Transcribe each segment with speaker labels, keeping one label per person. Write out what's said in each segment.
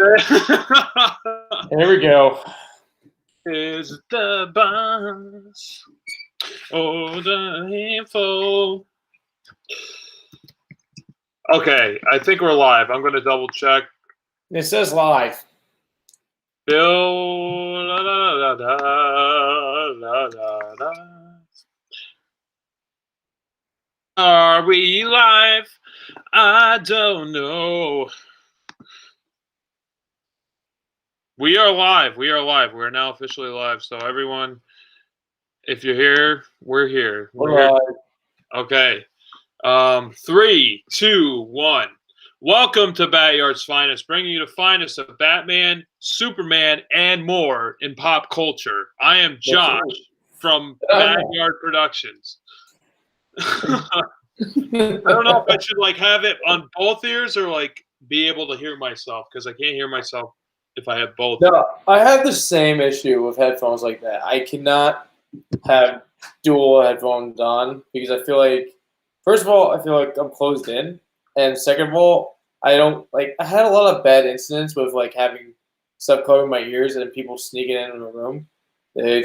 Speaker 1: Here we go.
Speaker 2: Is the boss or the handful? Okay, I think we're live. I'm going to double check.
Speaker 1: It says live.
Speaker 2: Bill. La, la, la, la, la, la. Are we live? I don't know. We are live. We are live. We're now officially live. So everyone, if you're here, we're here.
Speaker 1: We're live.
Speaker 2: Okay. 3, 2, 1. Welcome to BatYard's Finest, bringing you the finest of Batman, Superman, and more in pop culture. I am Josh from BatYard Productions. I don't know if I should have it on both ears or be able to hear myself, because I can't hear myself if I have both.
Speaker 1: No, I have the same issue with headphones like that. I cannot have dual headphones on because I feel like, first of all, I feel like I'm closed in, and second of all, I don't I had a lot of bad incidents with having stuff covering my ears and people sneaking in the room. They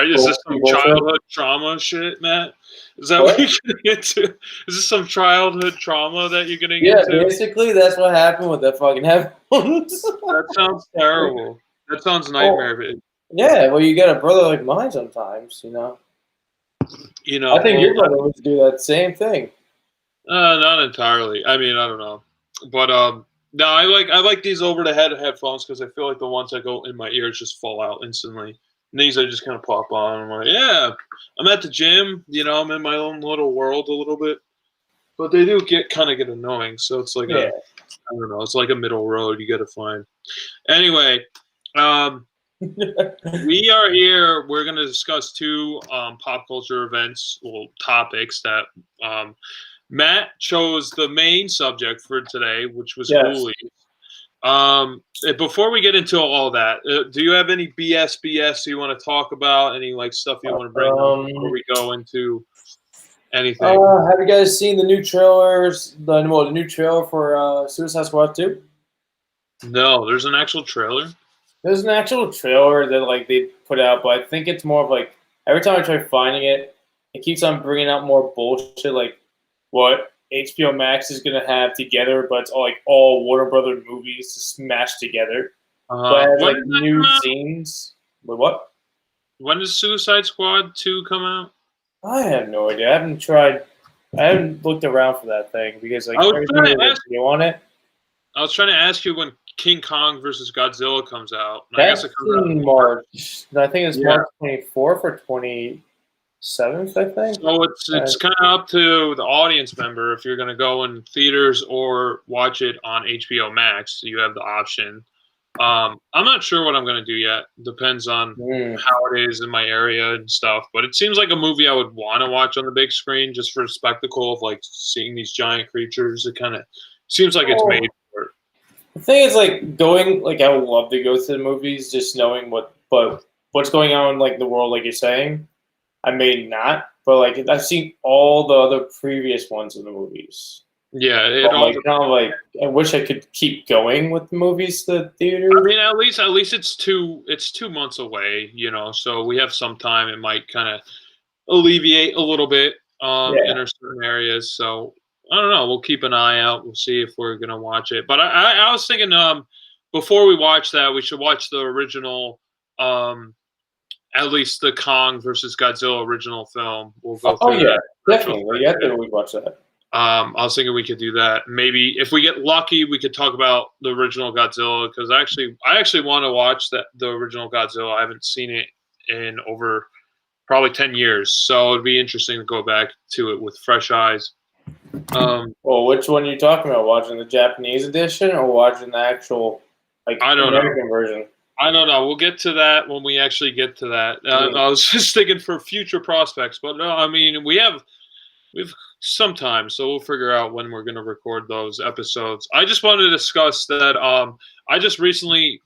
Speaker 2: is this some childhood trauma shit, Matt? Is that what you're getting into? Is this some childhood trauma that you're getting into?
Speaker 1: Yeah, basically that's what happened with the fucking headphones.
Speaker 2: That sounds terrible. That sounds nightmare.
Speaker 1: Yeah, well, you got a brother like mine sometimes, you know. I think your brother would do that same thing.
Speaker 2: Not entirely. I mean, I don't know, but no, I like these over the head headphones because I feel like the ones that go in my ears just fall out instantly. And these I just kind of pop on. I'm like, yeah, I'm at the gym, I'm in my own little world a little bit, but they do get annoying. So it's I don't know, it's like a middle road you got to find. Anyway, we are here. We're going to discuss two pop culture events, topics that Matt chose the main subject for today, which was Ghoulies. Before we get into all that, do you have any BS you want to talk about? Any stuff you want to bring up before we go into anything?
Speaker 1: Have you guys seen the new trailers? The new trailer for Suicide Squad 2?
Speaker 2: No, there's an actual trailer.
Speaker 1: There's an actual trailer that they put out, but I think it's more of every time I try finding it, it keeps on bringing out more bullshit what HBO Max is gonna have together, but it's all Warner Brothers movies smashed together. But it has new scenes. Wait, what?
Speaker 2: When does Suicide Squad 2 come out?
Speaker 1: I have no idea. I haven't looked around for that thing because
Speaker 2: I was trying to ask
Speaker 1: you on it.
Speaker 2: I was trying to ask you when King Kong versus Godzilla comes out.
Speaker 1: That's in March. I think it's March 24th or 27th, I think.
Speaker 2: So it's kind of up to the audience member if you're going to go in theaters or watch it on HBO Max. You have the option. I'm not sure what I'm going to do yet. Depends on how it is in my area and stuff. But it seems like a movie I would want to watch on the big screen just for the spectacle of seeing these giant creatures. It kind of seems like it's made for it.
Speaker 1: The thing is, going, I would love to go to the movies, just knowing what's going on in the world, you're saying. I may not, but I've seen all the other previous ones in the movies.
Speaker 2: Yeah,
Speaker 1: I wish I could keep going with the movies to the theater.
Speaker 2: I mean, at least it's 2 months away, so we have some time. It might kind of alleviate a little bit in certain areas. So I don't know. We'll keep an eye out. We'll see if we're gonna watch it. But I was thinking before we watch that, we should watch the original. At least the Kong versus Godzilla original film. We'll go through that.
Speaker 1: Definitely. Yeah, we watch that.
Speaker 2: I was thinking we could do that. Maybe if we get lucky, we could talk about the original Godzilla, because I actually want to watch the original Godzilla. I haven't seen it in over probably 10 years, so it'd be interesting to go back to it with fresh eyes.
Speaker 1: Well, which one are you talking about? Watching the Japanese edition or watching the actual American version?
Speaker 2: I don't know. We'll get to that when we actually get to that. I was just thinking for future prospects, but no, I mean we have some time, so we'll figure out when we're going to record those episodes. I just wanted to discuss that. I just recently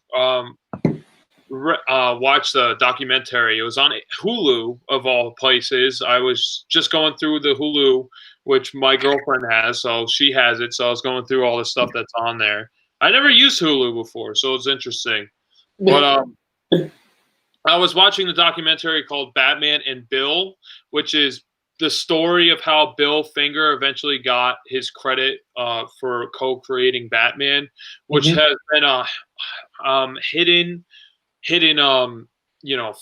Speaker 2: watched a documentary. It was on Hulu of all places. I was just going through the Hulu, which my girlfriend has, so she has it. So I was going through all the stuff that's on there. I never used Hulu before, so it's interesting. But I was watching the documentary called Batman and Bill, which is the story of how Bill Finger eventually got his credit for co-creating Batman, which has been a hidden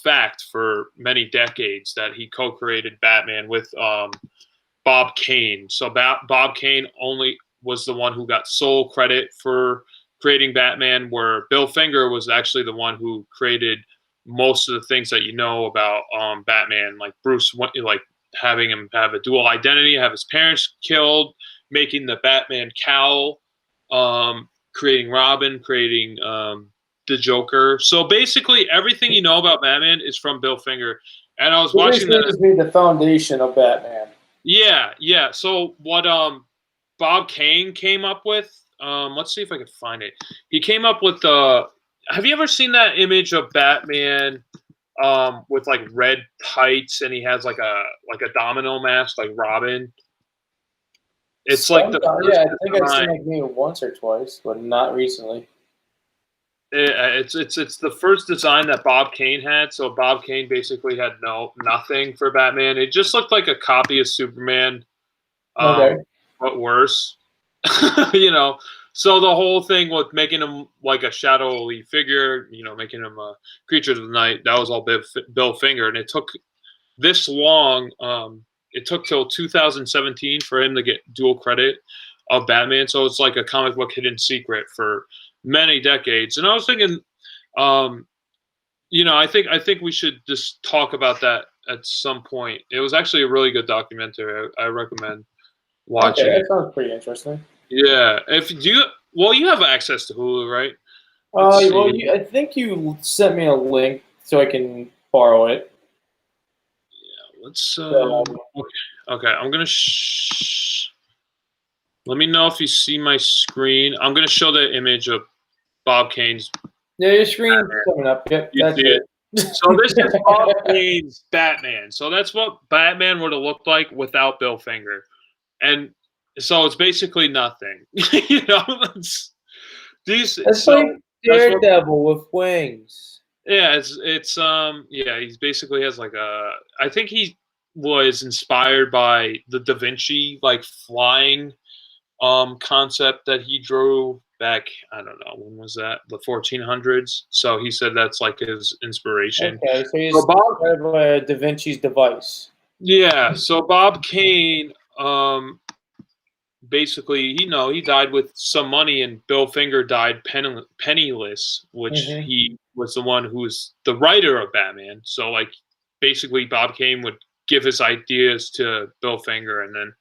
Speaker 2: fact for many decades, that he co-created Batman with Bob Kane. So Bob Kane only was the one who got sole credit for creating Batman, where Bill Finger was actually the one who created most of the things that you know about Batman, like Bruce, like having him have a dual identity, have his parents killed, making the Batman cowl, creating Robin, creating the Joker. So basically, everything you know about Batman is from Bill Finger. And I was watching that.
Speaker 1: This is the foundation of Batman.
Speaker 2: Yeah. So what Bob Kane came up with? Let's see if I can find it. He came up with have you ever seen that image of Batman with like red tights, and he has like a domino mask like Robin? It's like the
Speaker 1: I think I've seen like maybe once or twice, but not recently.
Speaker 2: It's the first design that Bob Kane had. So Bob Kane basically had nothing for Batman. It just looked like a copy of Superman, but worse. So the whole thing with making him like a shadowy figure, making him a creature of the night, that was all Bill Finger, and it took this long. It took till 2017 for him to get dual credit of Batman. So it's like a comic book hidden secret for many decades. And I was thinking, I think we should just talk about that at some point. It was actually a really good documentary. I recommend watching.
Speaker 1: Okay, that sounds pretty interesting.
Speaker 2: Yeah. You have access to Hulu, right?
Speaker 1: I think you sent me a link so I can borrow it.
Speaker 2: Yeah. Let's. Okay. I'm gonna. Let me know if you see my screen. I'm gonna show the image of Bob Kane's.
Speaker 1: Yeah, your screen's coming up. Yep, that's it.
Speaker 2: So this is Bob Kane's Batman. So that's what Batman would have looked like without Bill Finger, and so it's basically nothing. It's
Speaker 1: like Daredevil with wings.
Speaker 2: Yeah, he basically has like I think he was inspired by the Da Vinci like flying concept that he drew back, I don't know, when was that? The 1400s. So he said that's like his inspiration.
Speaker 1: Okay, so he's inspired by Da Vinci's device.
Speaker 2: Yeah, so Bob Kane, basically, he died with some money, and Bill Finger died penniless, which he was the one who was the writer of Batman. So like, basically, Bob Kane would give his ideas to Bill Finger, and then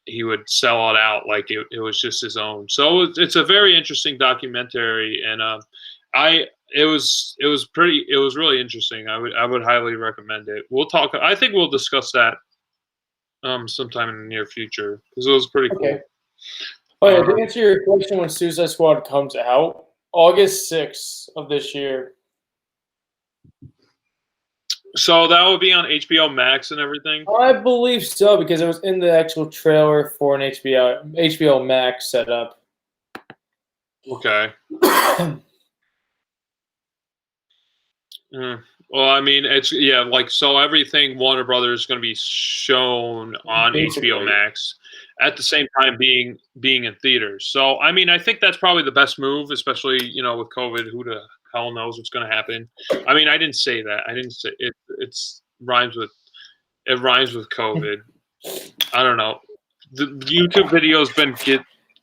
Speaker 2: he would sell it out like it was just his own. So it's a very interesting documentary, and it was really interesting. I would highly recommend it. We'll talk. I think we'll discuss that sometime in the near future, because it was pretty cool.
Speaker 1: Oh yeah, to answer your question, when Suicide Squad comes out, August 6th of this year.
Speaker 2: So that would be on HBO Max and everything?
Speaker 1: I believe so, because it was in the actual trailer for an HBO Max setup.
Speaker 2: Okay. Well, I mean, so everything Warner Brothers is going to be shown on HBO Max at the same time being in theaters. So, I mean, I think that's probably the best move, especially, with COVID. Who the hell knows what's going to happen? I mean, I didn't say that. I didn't say it. It rhymes with COVID. I don't know. The YouTube video's been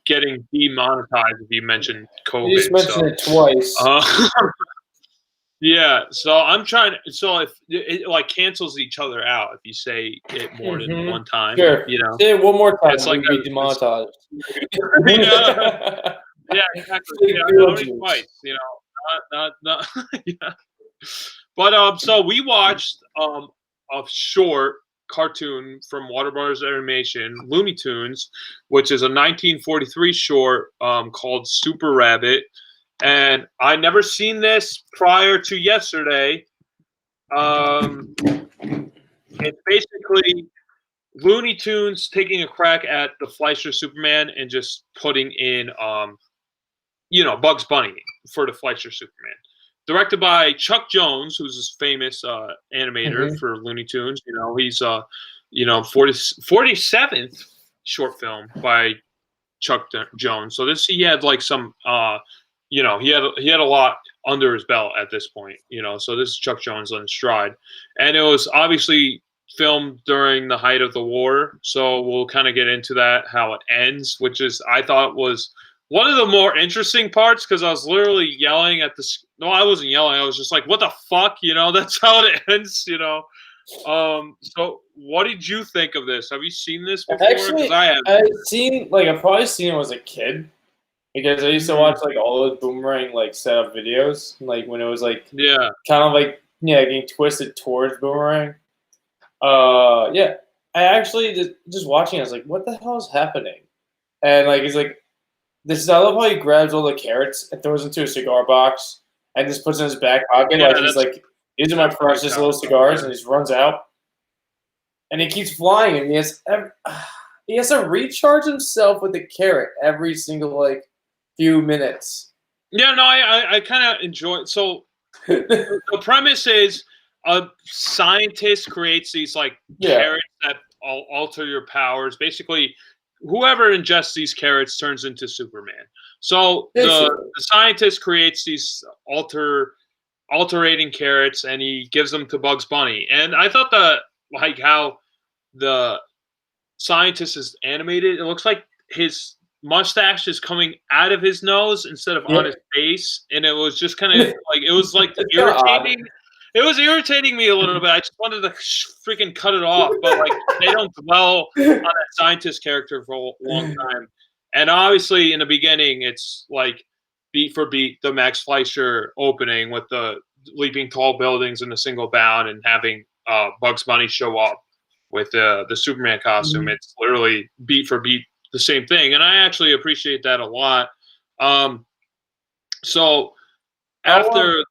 Speaker 2: getting demonetized if you mention COVID.
Speaker 1: You just mentioned it twice.
Speaker 2: Yeah, so I'm trying to. So if it like cancels each other out if you say it more than one time,
Speaker 1: sure. Say it one more time. It's like be demonetized.
Speaker 2: Yeah, exactly. Yeah, only twice. Not. Yeah. But so we watched a short cartoon from Warner Brothers Animation, Looney Tunes, which is a 1943 short called Super Rabbit. And I never seen this prior to yesterday. It's basically Looney Tunes taking a crack at the Fleischer Superman and just putting in, Bugs Bunny for the Fleischer Superman. Directed by Chuck Jones, who's this famous animator for Looney Tunes. He's 47th short film by Chuck Jones. So he had like some he had a lot under his belt at this point. So this is Chuck Jones in stride, and it was obviously filmed during the height of the war. So we'll kind of get into that, how it ends, which is I thought was one of the more interesting parts, because I was literally yelling at the. No, I wasn't yelling. I was just like, "What the fuck?" That's how it ends. So what did you think of this? Have you seen this before?
Speaker 1: Actually, I've probably seen it as a kid, because I used to watch like all those Boomerang like setup videos, like when it was like kind of like getting twisted towards Boomerang. I actually just watching, I was like, "What the hell is happening?" And like it's like. I love how he grabs all the carrots and throws them into a cigar box and just puts it in his back pocket. He's like, "These are my precious little cigars," and he just runs out. And he keeps flying, and he has to recharge himself with the carrot every single few minutes.
Speaker 2: Yeah, no, I kind of enjoy it. So the premise is a scientist creates these carrots that alter your powers. Basically, whoever ingests these carrots turns into Superman. So the scientist creates these alterating carrots, and he gives them to Bugs Bunny. And I thought how the scientist is animated, it looks like his mustache is coming out of his nose instead of on his face, and it was just kind of it was irritating. It was irritating me a little bit. I just wanted to freaking cut it off, but they don't dwell on that scientist character for a long time. And obviously, in the beginning, it's beat for beat the Max Fleischer opening with the leaping tall buildings in a single bound, and having Bugs Bunny show up with the Superman costume. It's literally beat for beat the same thing, and I actually appreciate that a lot. So after.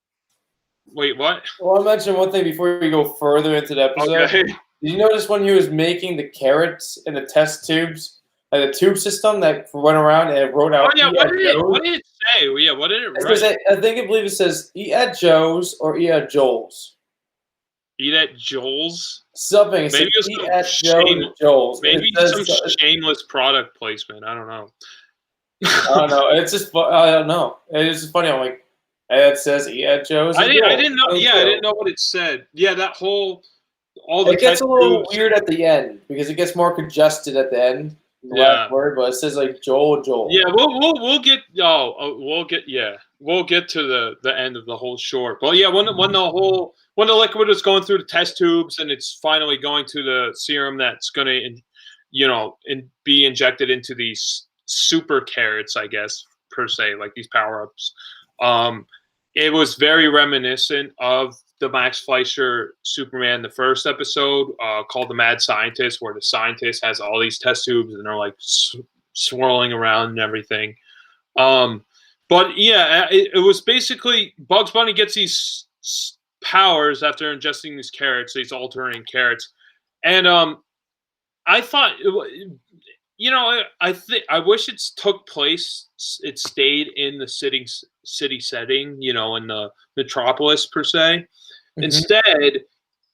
Speaker 2: Wait, what?
Speaker 1: Well, I'll mention one thing before we go further into the episode. Okay. Did you notice when he was making the carrots in the test tubes, the tube system that went around and it wrote out?
Speaker 2: Oh, yeah, what did it say? Yeah, what did it write?
Speaker 1: I believe it says, "Eat at Joe's" or "Eat at Joel's."
Speaker 2: Eat at Joel's?
Speaker 1: Something.
Speaker 2: Maybe it was
Speaker 1: "Eat at Joel's."
Speaker 2: Maybe some shameless product placement. I don't know.
Speaker 1: I don't know. It's just, I don't know. It's just funny. I'm like, it says "Eat at Joe's."
Speaker 2: I didn't know. Yeah, I didn't know what it said. Yeah, that all the.
Speaker 1: It gets a little weird at the end because it gets more congested at the end. The last word, but it says Joel.
Speaker 2: Yeah, we'll get we'll get to the end of the whole short. But yeah, when the liquid is going through the test tubes and it's finally going to the serum that's going to be injected into these super carrots, I guess per se, like these power ups. It was very reminiscent of the Max Fleischer Superman, the first episode, called The Mad Scientist, where the scientist has all these test tubes and they're swirling around and everything. But yeah, it was basically Bugs Bunny gets these powers after ingesting these carrots, these altering carrots. And I thought, I wish it took place, it stayed in the city setting, in the metropolis per se. Instead,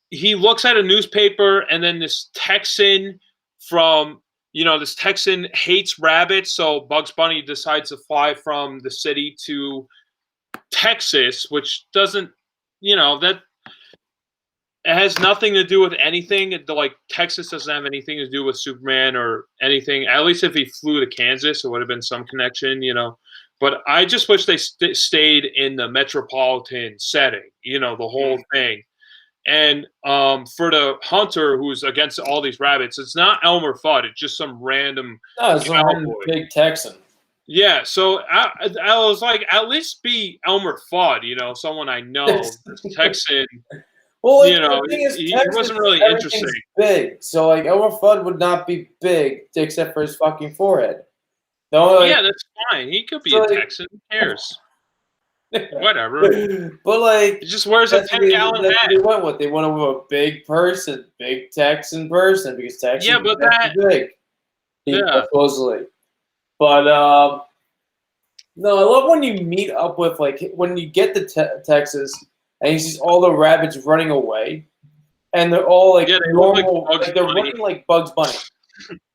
Speaker 2: he looks at a newspaper, and then this Texan this Texan hates rabbits, so Bugs Bunny decides to fly from the city to Texas, which doesn't, that it has nothing to do with anything. Texas doesn't have anything to do with Superman or anything. At least if he flew to Kansas, it would have been some connection, But I just wish they stayed in the metropolitan setting, the whole thing. And for the hunter who's against all these rabbits, it's not Elmer Fudd. It's just some random
Speaker 1: big Texan.
Speaker 2: Yeah, so I was like, at least be Elmer Fudd, someone I know, Texan.
Speaker 1: Well, the thing is,
Speaker 2: he wasn't really interesting.
Speaker 1: Big, so Elmer Fudd would not be big except for his fucking forehead.
Speaker 2: No, yeah, that's fine. He could be a Texan. Who cares? Whatever.
Speaker 1: But
Speaker 2: he just wears a 10-gallon hat.
Speaker 1: They went with a big person, big Texan person, because Texans are big. Supposedly. But No, I love when you meet up with like when you get to Texas and you see all the rabbits running away, and they're all like
Speaker 2: Yeah, they look like
Speaker 1: normal,
Speaker 2: Bugs
Speaker 1: like they're
Speaker 2: Bunny.
Speaker 1: running like Bugs Bunny,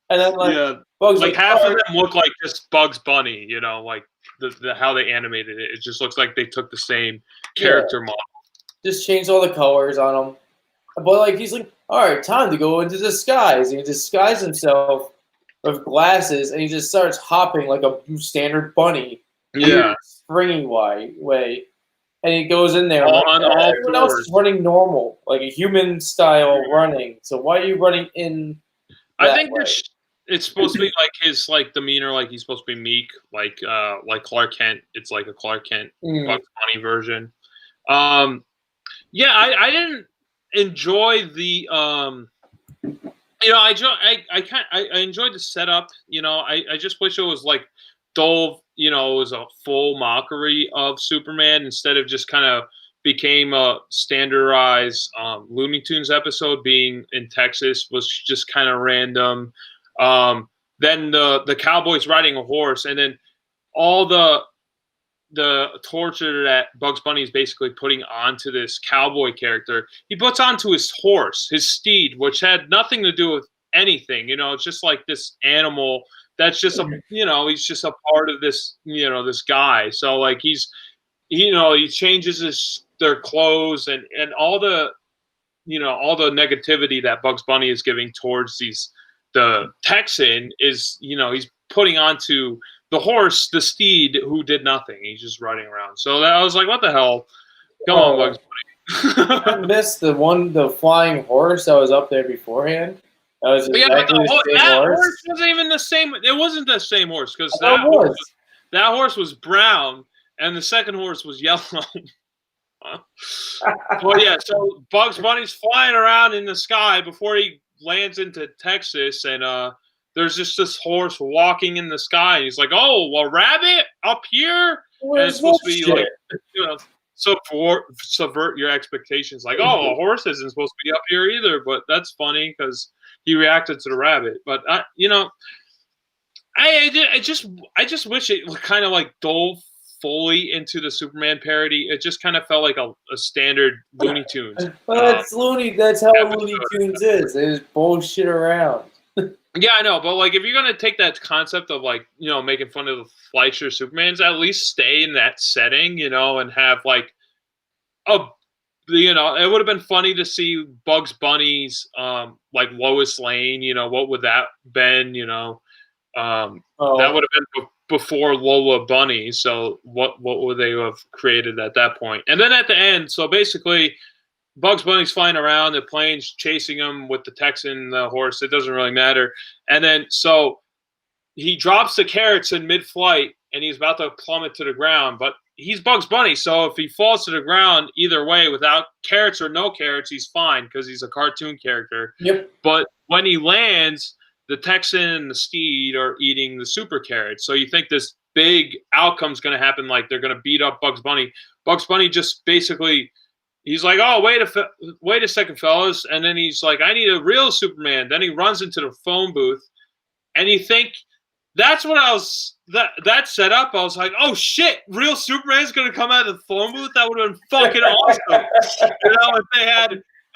Speaker 1: and then like
Speaker 2: Yeah,
Speaker 1: Bugs
Speaker 2: like half
Speaker 1: "All
Speaker 2: of
Speaker 1: right."
Speaker 2: them look like just Bugs Bunny. You know, like the how they animated it. It just looks like they took the same character model.
Speaker 1: Just changed all the colors on him. But like he's like, all right, time to go into disguise. And he disguises himself with glasses, and he just starts hopping like a standard bunny,
Speaker 2: Yeah,
Speaker 1: weird, springy way. And he goes in there.
Speaker 2: on all
Speaker 1: Everyone else is running normal, like a human style running. So why are you running in?
Speaker 2: I think
Speaker 1: way?
Speaker 2: it's supposed to be like his like demeanor, like he's supposed to be meek, like Clark Kent. It's like a Clark Kent Bugs Bunny version. Yeah, I didn't enjoy the I enjoyed the setup. I just wish it was like Dove, it was a full mockery of Superman instead of just kind of became a standardized Looney Tunes episode. Being in Texas was just kind of random. Then the Cowboys riding a horse, and then all the torture that Bugs Bunny is basically putting onto this cowboy character, he puts onto his horse, his steed, which had nothing to do with anything. It's just like this animal that's just he's just a part of this, this guy. So like he changes their clothes and all the, all the negativity that Bugs Bunny is giving towards the Texan is, he's putting onto the horse, the steed, who did nothing. He's just riding around. So I was like, what the hell? Come on, Bugs Bunny.
Speaker 1: I missed the flying horse that was up there beforehand. That was exactly the same horse.
Speaker 2: Wasn't even the same. It wasn't the same horse because that horse was brown and the second horse was yellow. Well, yeah. So Bugs Bunny's flying around in the sky before he lands into Texas, and there's just this horse walking in the sky. And he's like, "Oh, a rabbit up here?" And it's supposed to be like, subvert your expectations. Like, oh, a horse isn't supposed to be up here either. But that's funny because he reacted to the rabbit. But I just wish it kind of like dove fully into the Superman parody. It just kind of felt like a standard Looney Tunes.
Speaker 1: Well, that's That's how Looney Tunes is. They just bullshit around.
Speaker 2: Yeah, I know, but like if you're gonna take that concept of like making fun of the Fleischer Supermans, at least stay in that setting, and have like it would have been funny to see Bugs Bunny's like Lois Lane. What would that been? That would have been before Lola Bunny. So what would they have created at that point? And then at the end, so basically, Bugs Bunny's flying around, the plane's chasing him with the Texan, the horse. It doesn't really matter. And then so he drops the carrots in mid-flight, and he's about to plummet to the ground. But he's Bugs Bunny, so if he falls to the ground either way, without carrots or no carrots, he's fine because he's a cartoon character.
Speaker 1: Yep.
Speaker 2: But when he lands, the Texan and the steed are eating the super carrots. So you think this big outcome's going to happen, like they're going to beat up Bugs Bunny. Bugs Bunny just basically... He's like, oh, wait a second, fellas. And then he's like, I need a real Superman. Then he runs into the phone booth. And you think that's what that set up. I was like, oh, shit, real Superman's going to come out of the phone booth? That would have been fucking awesome.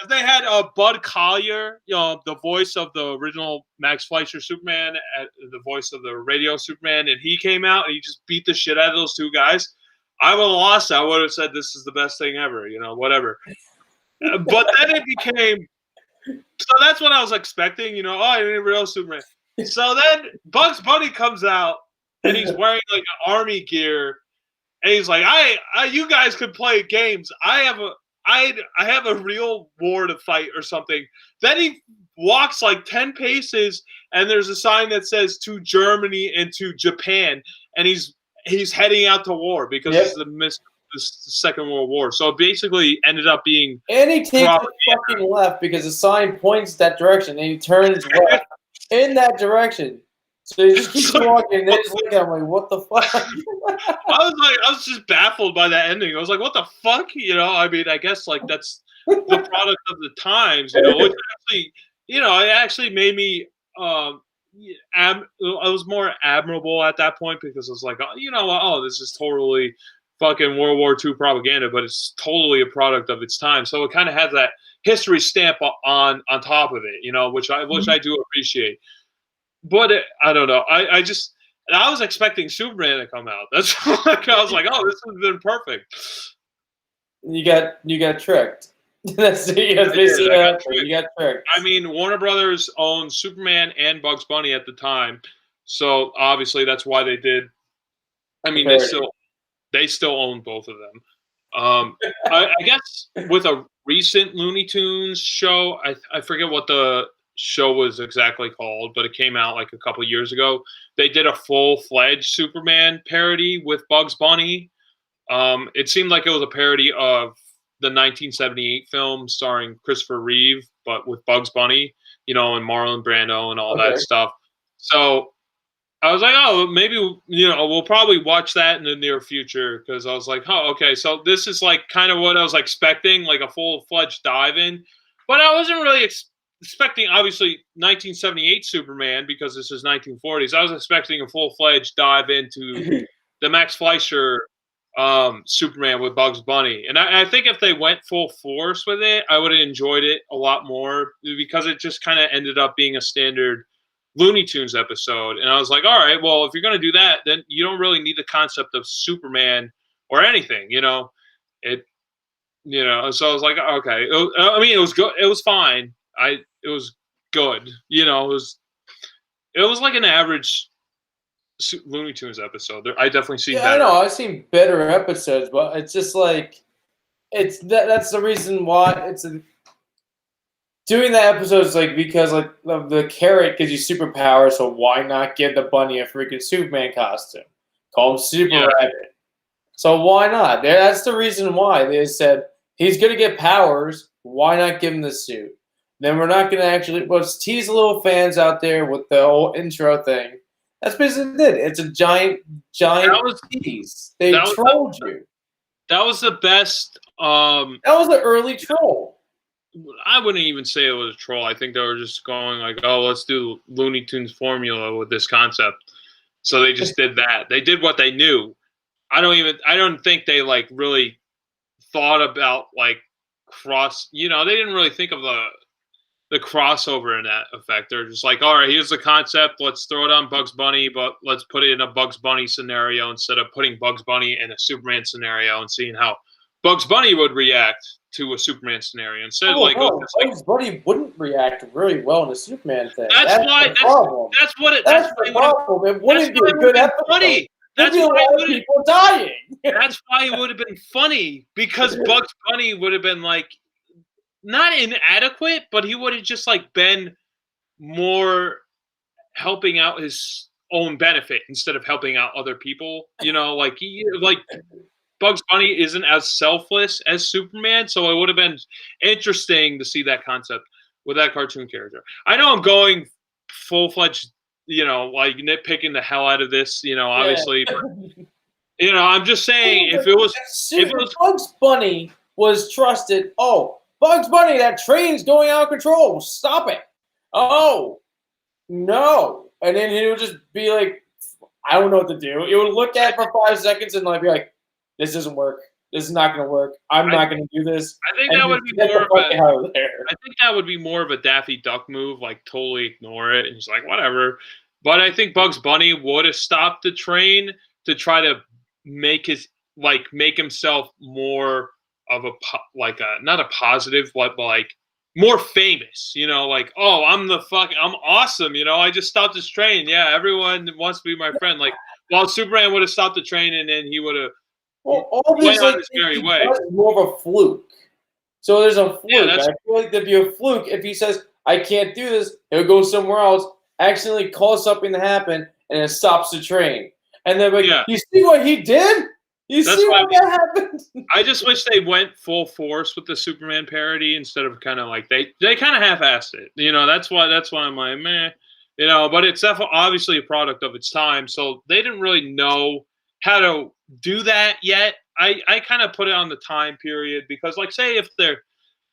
Speaker 2: If they had Bud Collyer, the voice of the original Max Fleischer Superman, the voice of the radio Superman, and he came out and he just beat the shit out of those two guys, I would have lost. I would have said this is the best thing ever, whatever. But then it became. So that's what I was expecting, oh, I need a real Superman. So then Bugs Bunny comes out and he's wearing like an army gear, and he's like, you guys can play games. I have a real war to fight or something. Then he walks like 10 paces, and there's a sign that says to Germany and to Japan, and he's heading out to war because it's the Second World War. So it basically ended up being... And he takes a fucking
Speaker 1: left because the sign points that direction, and he turns left in that direction. So he just keeps walking, and they just look at him like, what the fuck?
Speaker 2: I was just baffled by that ending. I was like, what the fuck? I mean, I guess like that's the product of the times, It actually, it actually made me... it was more admirable at that point because it was like, this is totally fucking World War II propaganda, but it's totally a product of its time. So it kind of has that history stamp on top of it, which I do appreciate. But I don't know. I was expecting Superman to come out. That's like I was like, oh, this has been perfect.
Speaker 1: You got tricked. That's basically you got tricked.
Speaker 2: I mean, Warner Brothers owned Superman and Bugs Bunny at the time, so obviously that's why they did. I mean, they still own both of them. I guess with a recent Looney Tunes show, I forget what the show was exactly called, but it came out like a couple years ago. They did a full-fledged Superman parody with Bugs Bunny. It seemed like it was a parody of the 1978 film starring Christopher Reeve, but with Bugs Bunny, and Marlon Brando and all that stuff. So I was like, oh, maybe, we'll probably watch that in the near future because I was like, oh, okay. So this is like kind of what I was expecting, like a full-fledged dive in. But I wasn't really expecting, obviously, 1978 Superman because this is 1940s. I was expecting a full-fledged dive into the Max Fleischer Superman with Bugs Bunny. And I think if they went full force with it, I would have enjoyed it a lot more because it just kind of ended up being a standard Looney Tunes episode. And I was like, all right, well, if you're going to do that, then you don't really need the concept of Superman or anything, so I was like, okay. It was good. It was fine. It was good. It was like an average Looney Tunes episode. I definitely seen better.
Speaker 1: I know. I've seen better episodes, but it's just like that's the reason why doing that episode is because the carrot gives you superpowers, so why not give the bunny a freaking Superman costume? Call him Super Rabbit. So why not? That's the reason why they said he's gonna get powers. Why not give him the suit? Then we're not gonna let's tease the little fans out there with the whole intro thing. That's basically it. It's a giant tease. They trolled you.
Speaker 2: That was the best.
Speaker 1: That was an early troll.
Speaker 2: I wouldn't even say it was a troll. I think they were just going like, oh, let's do Looney Tunes formula with this concept. So they just did that. They did what they knew. I don't think they really thought about cross. They didn't really think of the crossover in that effect. They're just like, all right, here's the concept. Let's throw it on Bugs Bunny, but let's put it in a Bugs Bunny scenario instead of putting Bugs Bunny in a Superman scenario and seeing how Bugs Bunny would react to a Superman scenario. Instead
Speaker 1: Bugs Bunny wouldn't react really well in a Superman thing.
Speaker 2: That's the problem.
Speaker 1: It wouldn't be a good episode. Funny. There'd be a lot of people dying.
Speaker 2: That's why it would have been funny because Bugs Bunny would have been not inadequate, but he would have just been more helping out his own benefit instead of helping out other people. Bugs Bunny isn't as selfless as Superman, so it would have been interesting to see that concept with that cartoon character. I know I'm going full-fledged, nitpicking the hell out of this, obviously. But, I'm just saying if it was
Speaker 1: Bugs Bunny was trusted. Oh, Bugs Bunny, that train's going out of control. Stop it. Oh, no. And then he would just be like, I don't know what to do. He would look at it for 5 seconds and be like, this doesn't work. This is not going to work. I'm not going to do this.
Speaker 2: I think that would be more of I think that would be more of a Daffy Duck move, totally ignore it and just whatever. But I think Bugs Bunny would have stopped the train to try to make himself more of not a positive, but more famous, oh, I'm awesome, I just stopped this train. Yeah, everyone wants to be my friend. While Superman would have stopped the train and then he would have
Speaker 1: all these more of a fluke. So there's a fluke. Yeah, I feel like there'd be a fluke if he says, I can't do this, he'll go somewhere else, accidentally cause something to happen, and it stops the train. And they're you see what he did? You see what that happened?
Speaker 2: I just wish they went full force with the Superman parody instead of kind of they kind of half-assed it. That's why I'm like, meh. But it's definitely obviously a product of its time, so they didn't really know how to do that yet. I kind of put it on the time period because, say if they're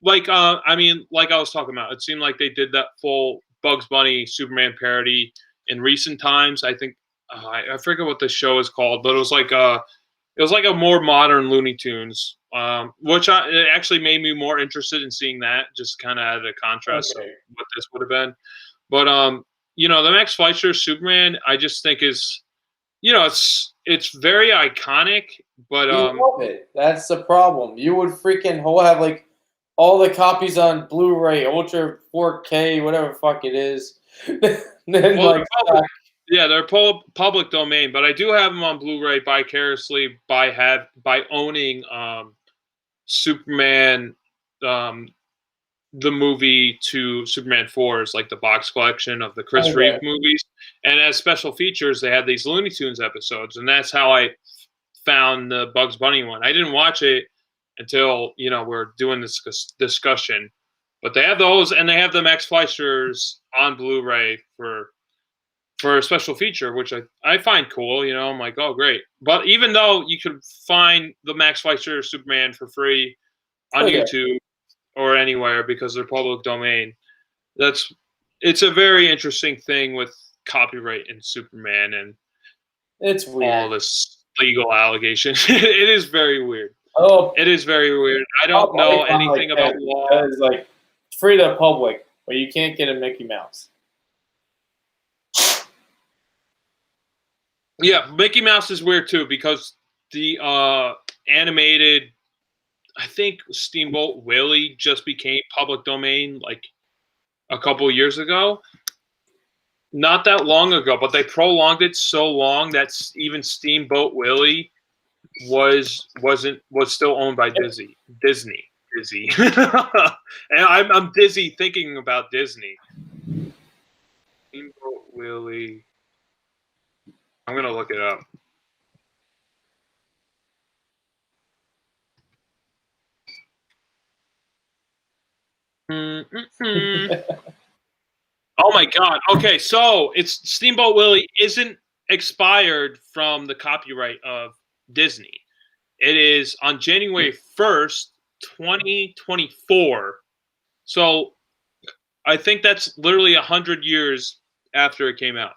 Speaker 2: I was talking about, it seemed like they did that full Bugs Bunny Superman parody in recent times. I think I forget what the show is called, but it was like a more modern Looney Tunes, which it actually made me more interested in seeing that, just kind of at a contrast of what this would have been. But the Max Fleischer Superman, I just think is, it's very iconic. But
Speaker 1: you love it. That's the problem. You would freaking have like all the copies on Blu-ray, Ultra 4K, whatever the fuck it is. Then
Speaker 2: they're public domain, but I do have them on Blu-ray vicariously by owning Superman, the movie to Superman 4s, like the box collection of the Chris Reeve movies. And as special features, they had these Looney Tunes episodes, and that's how I found the Bugs Bunny one. I didn't watch it until we're doing this discussion, but they have those, and they have the Max Fleischers on Blu-ray for a special feature, which I find cool. I'm like, oh great. But even though you could find the Max Fleischer Superman for free on YouTube or anywhere because they're public domain, it's a very interesting thing with copyright in Superman and
Speaker 1: it's weird.
Speaker 2: All this legal allegation. It is very weird.
Speaker 1: Oh,
Speaker 2: it is very weird. I don't know anything about law.
Speaker 1: It's like free to the public, but you can't get a Mickey Mouse.
Speaker 2: Yeah, Mickey Mouse is weird too because the animated, I think Steamboat Willie just became public domain like a couple years ago. Not that long ago, but they prolonged it so long that even Steamboat Willie was still owned by Disney. And I'm dizzy thinking about Disney. Steamboat Willie. I'm gonna look it up. Oh my God. Okay, so it's Steamboat Willie isn't expired from the copyright of Disney. It is on January 1st, 2024. So I think that's literally 100 years after it came out.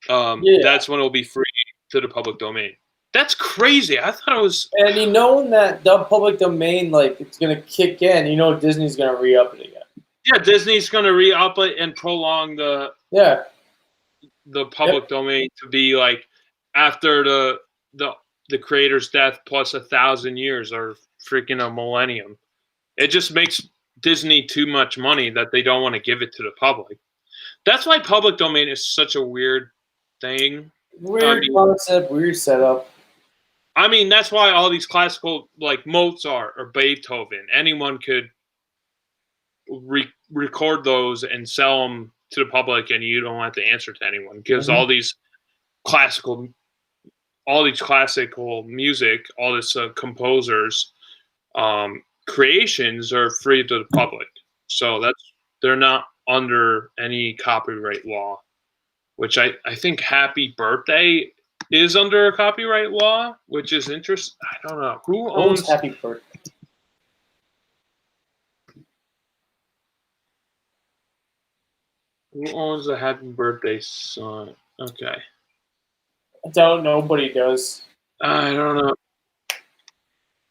Speaker 2: That's when it'll be free to the public domain. That's crazy. I thought it was.
Speaker 1: And that the public domain, like, it's gonna kick in. Disney's gonna re-up it again.
Speaker 2: Yeah, Disney's gonna re-up it and prolong the public domain to be like after the creator's death plus 1,000 years or freaking a millennium. It just makes Disney too much money that they don't want to give it to the public. That's why public domain is such a weird thing.
Speaker 1: Weird concept, weird setup.
Speaker 2: I mean, that's why all these classical, like Mozart or Beethoven, anyone could record those and sell them to the public, and you don't have to answer to anyone because all these classical music, all this composers' creations are free to the public. So they're not under any copyright law, which I think Happy Birthday is under a copyright law, which is interesting. I don't know. Who owns
Speaker 1: Happy Birthday?
Speaker 2: Who owns the Happy Birthday song? Okay.
Speaker 1: I don't know. Nobody does.
Speaker 2: I don't know.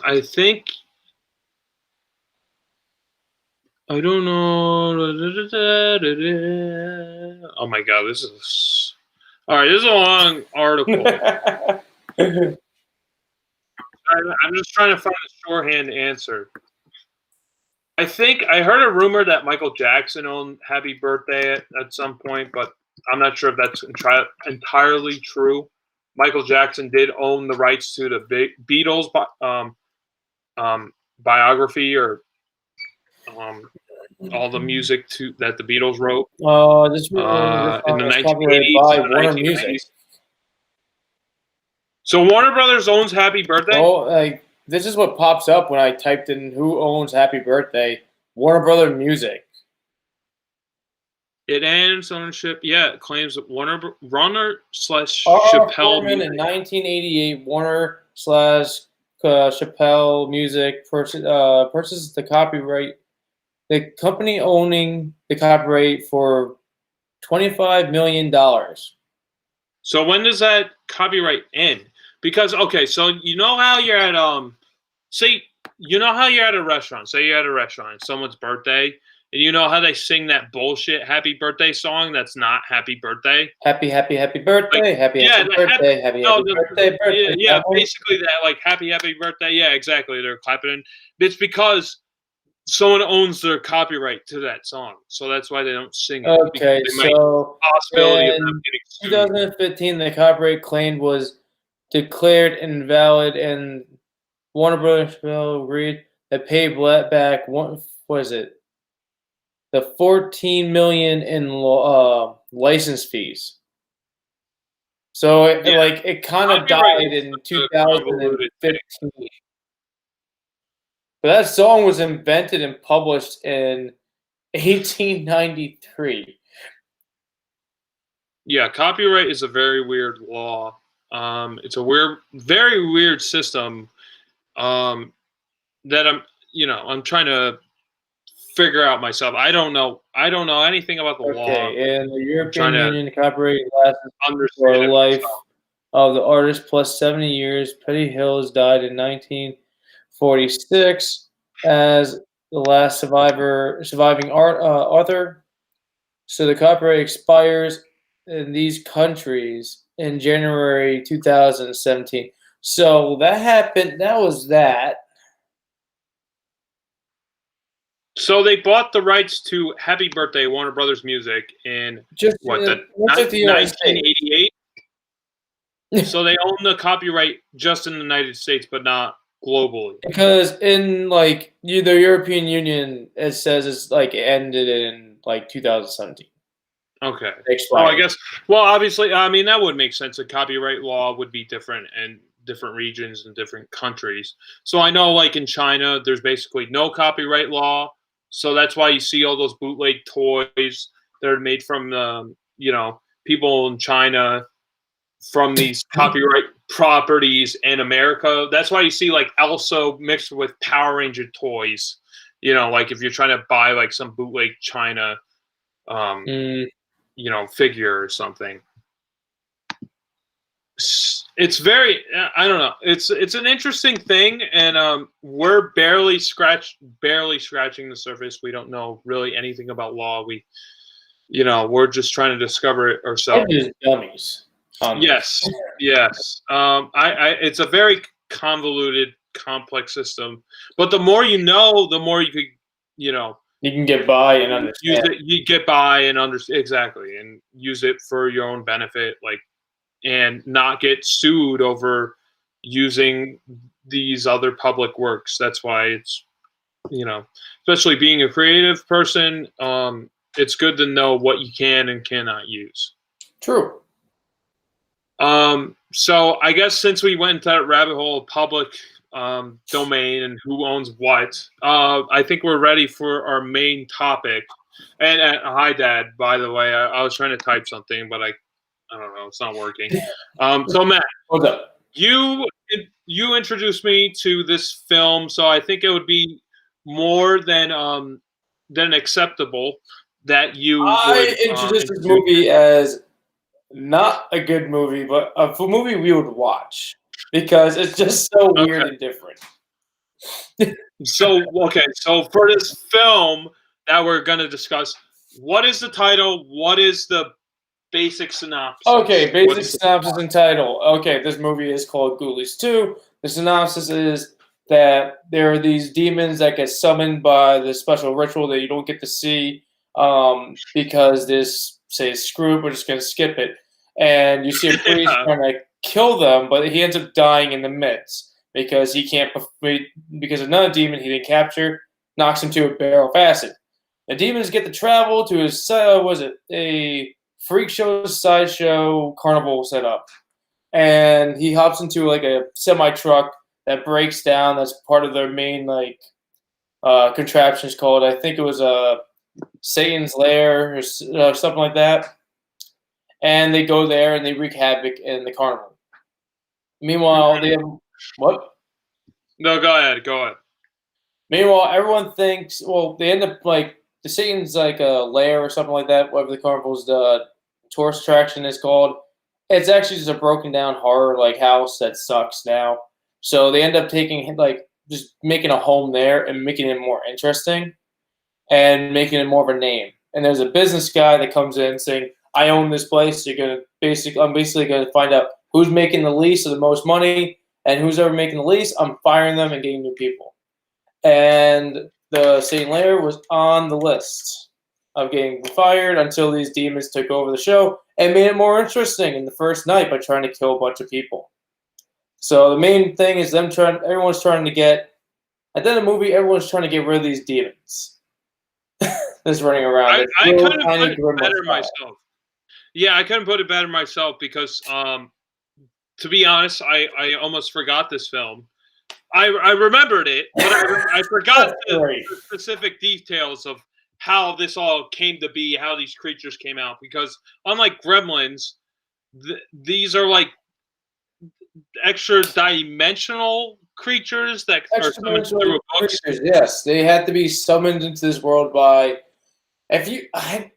Speaker 2: I think. I don't know. Oh my God, this is. All right, this is a long article. I'm just trying to find a shorthand answer. I think I heard a rumor that Michael Jackson owned Happy Birthday at some point, but I'm not sure if that's entirely true. Michael Jackson did own the rights to the Beatles biography or all the music that the Beatles wrote in the 1980s and the 1990s. So Warner Brothers owns Happy Birthday?
Speaker 1: Oh, this is what pops up when I typed in who owns Happy Birthday. Warner Brothers Music.
Speaker 2: It ends ownership. Yeah, it claims that Warner/Chappelle.
Speaker 1: In 1988, Warner/Chappelle Music purchased the copyright. The company owning the copyright for $25 million.
Speaker 2: So when does that copyright end? Because okay, so you know how you're at say you know how you're at a restaurant. Say you're at a restaurant, it's someone's birthday, and you know how they sing that bullshit happy birthday song that's not happy birthday?
Speaker 1: Happy, happy, happy birthday.
Speaker 2: Like,
Speaker 1: happy,
Speaker 2: yeah,
Speaker 1: happy
Speaker 2: the
Speaker 1: birthday. Happy,
Speaker 2: no,
Speaker 1: happy birthday. Birthday.
Speaker 2: yeah, basically that, like happy, happy birthday. Yeah, exactly. They're clapping. It's because someone owns their copyright to that song, so that's why they don't sing it.
Speaker 1: Okay,
Speaker 2: They might
Speaker 1: so
Speaker 2: possibility of them
Speaker 1: in
Speaker 2: getting sued.
Speaker 1: 2015, the copyright claim was declared invalid, and Warner Brothers agreed to pay back what was it? The $14 million in license fees. So it kind of
Speaker 2: Copyright
Speaker 1: died
Speaker 2: is
Speaker 1: in
Speaker 2: such a convoluted thing.
Speaker 1: 2015. But that song was invented and published in 1893.
Speaker 2: Yeah, copyright is a very weird law. It's a weird, very weird system. That I'm trying to figure out myself. I don't know anything about the law.
Speaker 1: Okay, in the European
Speaker 2: trying to
Speaker 1: Union, copyright lasts for
Speaker 2: Understand it
Speaker 1: life
Speaker 2: myself.
Speaker 1: of the artist plus 70 years. Petty Hills died in 1946 as the last surviving author. So the copyright expires in these countries in January 2017. So that happened. That was that.
Speaker 2: So they bought the rights to Happy Birthday, Warner Brothers Music, in
Speaker 1: Just
Speaker 2: what
Speaker 1: the United States.
Speaker 2: 1988. So they own the copyright just in the United States, but not globally.
Speaker 1: Because in the European Union, it says it's ended in 2017.
Speaker 2: Okay.
Speaker 1: Expired.
Speaker 2: Oh, I guess. Well, obviously, I mean that would make sense. A copyright law would be different in different regions and different countries. So I know, like in China, there's basically no copyright law. So that's why you see all those bootleg toys that are made from people in China from these copyright properties in America. That's why you see like Elsa mixed with Power Ranger toys. Like if you're trying to buy like some bootleg China figure or something. It's very, I don't know. It's an interesting thing, and we're barely scratching the surface. We don't know really anything about law. We're just trying to discover it ourselves.
Speaker 1: They're just dummies.
Speaker 2: Yes. It's a very convoluted, complex system. But the more you know, the more you could,
Speaker 1: you can get by and understand.
Speaker 2: Use it. You get by and understand exactly, and use it for your own benefit, and not get sued over using these other public works. That's why it's, especially being a creative person, it's good to know what you can and cannot use.
Speaker 1: True.
Speaker 2: So I guess since we went into that rabbit hole of public domain and who owns what, I think we're ready for our main topic. And hi, Dad. By the way, I was trying to type something, but I don't know, it's not working. So Matt,
Speaker 1: what's up?
Speaker 2: You introduced me to this film, so I think it would be more than acceptable that you.
Speaker 1: I introduced this movie as not a good movie, but a movie we would watch because it's just so weird and different.
Speaker 2: So for this film that we're going to discuss, what is the title? What is the basic synopsis?
Speaker 1: Okay, basic synopsis and title. Okay, this movie is called Ghoulies 2. The synopsis is that there are these demons that get summoned by this special ritual that you don't get to see because this, say, screw it, we're just going to skip it. And you see a priest trying to kill them, but he ends up dying in the midst because he can't, because another demon he didn't capture knocks him to a barrel of acid. The demons get to travel to his, a freak show, sideshow, carnival setup. And he hops into a semi-truck that breaks down. That's part of their main contraptions called, I think it was Satan's Lair or something like that. And they go there and they wreak havoc in the carnival. Meanwhile, they have what?
Speaker 2: No, go ahead.
Speaker 1: Meanwhile, everyone thinks, they end up the Satan's like a lair or something like that. Whatever the carnival's the tourist attraction is called. It's actually just a broken down horror like house that sucks now. So they end up taking like just making a home there and making it more interesting and making it more of a name. And there's a business guy that comes in saying, "I own this place. I'm basically gonna find out who's making the least of the most money, and who's ever making the least, I'm firing them and getting new people." And the Saint Lair was on the list of getting fired until these demons took over the show and made it more interesting in the first night by trying to kill a bunch of people. So the main thing is everyone's trying to get, at the end of the movie, everyone's trying to get rid of these demons that's running around.
Speaker 2: I couldn't put it better myself. Yeah, I couldn't put it better myself because, to be honest, I almost forgot this film. I remembered it, but I forgot the specific details of how this all came to be, how these creatures came out. Because unlike Gremlins, these are like extra dimensional creatures that are summoned through a book.
Speaker 1: Yes, they had to be summoned into this world by. I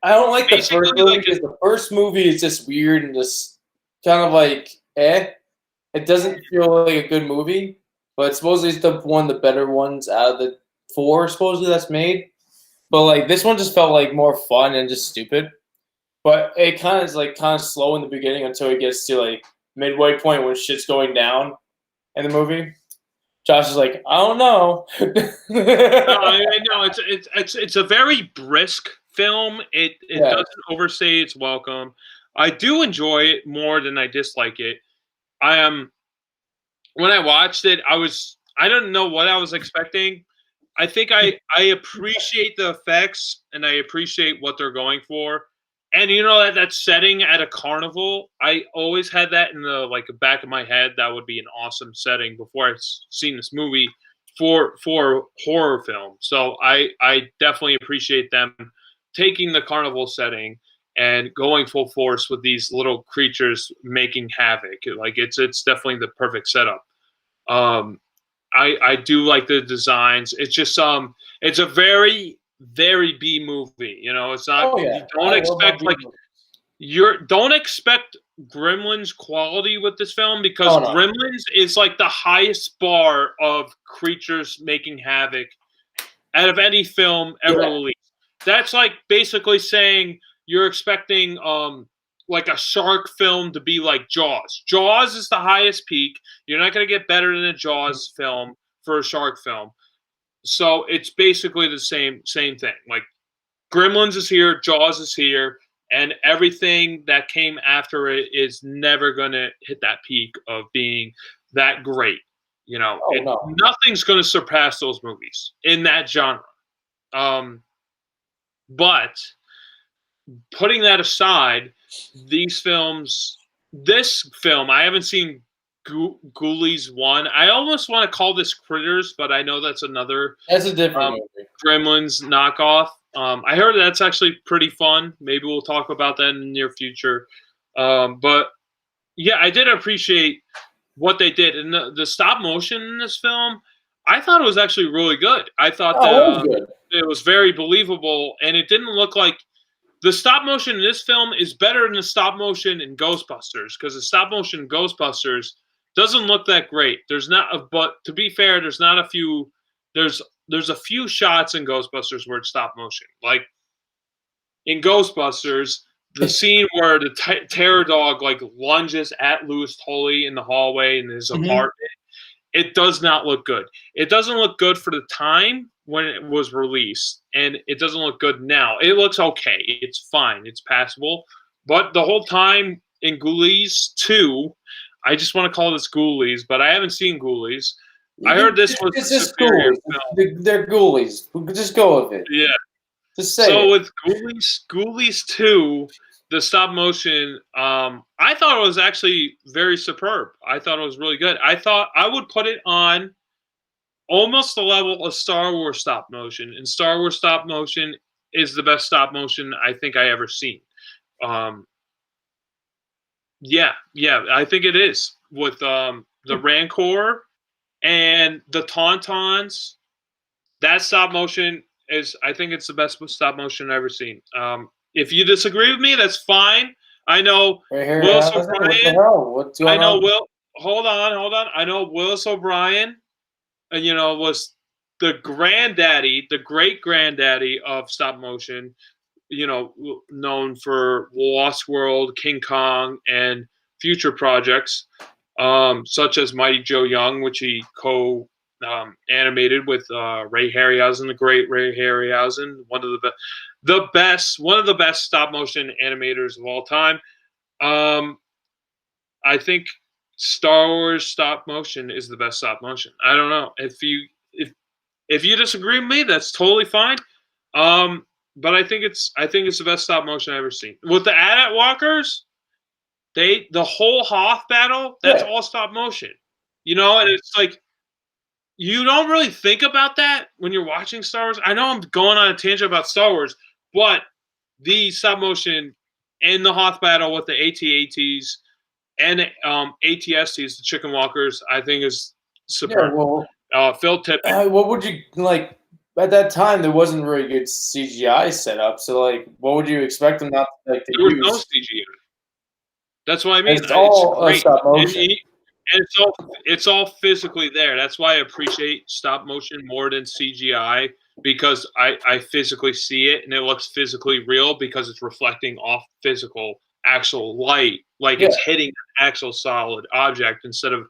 Speaker 1: don't like the first movie because the first movie is just weird and just kind of like It doesn't feel like a good movie, but supposedly it's one of the better ones out of the 4 supposedly that's made. But like this one just felt like more fun and just stupid. But it kind of slow in the beginning until it gets to like midway point when shit's going down in the movie. Josh is like, I don't know.
Speaker 2: No, it's a very brisk film. It doesn't overstay its welcome. I do enjoy it more than I dislike it. When I watched it, I don't know what I was expecting. I think I appreciate the effects and I appreciate what they're going for. And you know that setting at a carnival, I always had that in the back of my head. That would be an awesome setting before I've seen this movie for horror film. So I definitely appreciate them taking the carnival setting and going full force with these little creatures making havoc. It's definitely the perfect setup. I do like the designs. It's just it's a very B movie. You know, it's not. You don't expect Gremlins quality with this film because Gremlins is like the highest bar of creatures making havoc out of any film ever released. That's like basically saying you're expecting like a shark film to be like Jaws. Jaws is the highest peak. You're not going to get better than a Jaws film for a shark film. So it's basically the same thing. Like Gremlins is here, Jaws is here, and everything that came after it is never going to hit that peak of being that great. You know, nothing's going to surpass those movies in that genre. But putting that aside, this film, I haven't seen Ghoulies 1. I almost want to call this Critters, but I know that's a different movie. Gremlins knockoff. I heard that's actually pretty fun. Maybe we'll talk about that in the near future. But yeah, I did appreciate what they did. And the stop motion in this film, I thought it was actually really good. I thought it was very believable, and it didn't look like the stop motion in this film is better than the stop motion in Ghostbusters, because the stop motion in Ghostbusters doesn't look that great. But to be fair, there's a few shots in Ghostbusters where it's stop motion. Like in Ghostbusters, the scene where the terror dog lunges at Louis Tully in the hallway in his apartment, it does not look good. It doesn't look good for the time when it was released, and it doesn't look good now. It looks okay. It's fine. It's passable. But the whole time in Ghoulies 2, I just want to call this Ghoulies, but I haven't seen Ghoulies. I heard this was
Speaker 1: a superior film. They're Ghoulies. Just go with it.
Speaker 2: Yeah.
Speaker 1: Just say
Speaker 2: so
Speaker 1: it.
Speaker 2: With Ghoulies 2, the stop motion, I thought it was actually very superb. I thought it was really good. I thought I would put it on almost the level of Star Wars stop motion. And Star Wars stop motion is the best stop motion I think I ever seen. Yeah, I think it is. With the Rancor and the Tauntauns, that stop motion I think it's the best stop motion I've ever seen. If you disagree with me, that's fine. I know
Speaker 1: Right here,
Speaker 2: Willis
Speaker 1: what the
Speaker 2: O'Brien.
Speaker 1: hell? What's
Speaker 2: I
Speaker 1: going
Speaker 2: know
Speaker 1: on?
Speaker 2: Will. Hold on. I know Willis O'Brien. Was the granddaddy, the great granddaddy of stop motion. Known for Lost World, King Kong, and future projects, such as Mighty Joe Young, which he animated with Ray Harryhausen, the great Ray Harryhausen, one of the best stop motion animators of all time. I think Star Wars stop motion is the best stop motion. I don't know if you disagree with me, that's totally fine. But I think it's the best stop motion I've ever seen. With the AT-AT walkers, the whole Hoth battle, that's all stop motion. And it's like you don't really think about that when you're watching Star Wars. I know I'm going on a tangent about Star Wars, but the stop motion in the Hoth battle with the AT-ATs and ATSTs, the chicken walkers, I think is superb.
Speaker 1: Yeah,
Speaker 2: Phil Tippett.
Speaker 1: what would you like? At that time, there wasn't very good CGI set up. So, like, what would you expect them not to
Speaker 2: There was
Speaker 1: use?
Speaker 2: no CGI. That's what I mean.
Speaker 1: It's all
Speaker 2: great.
Speaker 1: stop motion.
Speaker 2: And it's all physically there. That's why I appreciate stop motion more than CGI, because I physically see it and it looks physically real because it's reflecting off physical actual light, like it's hitting an actual solid object instead of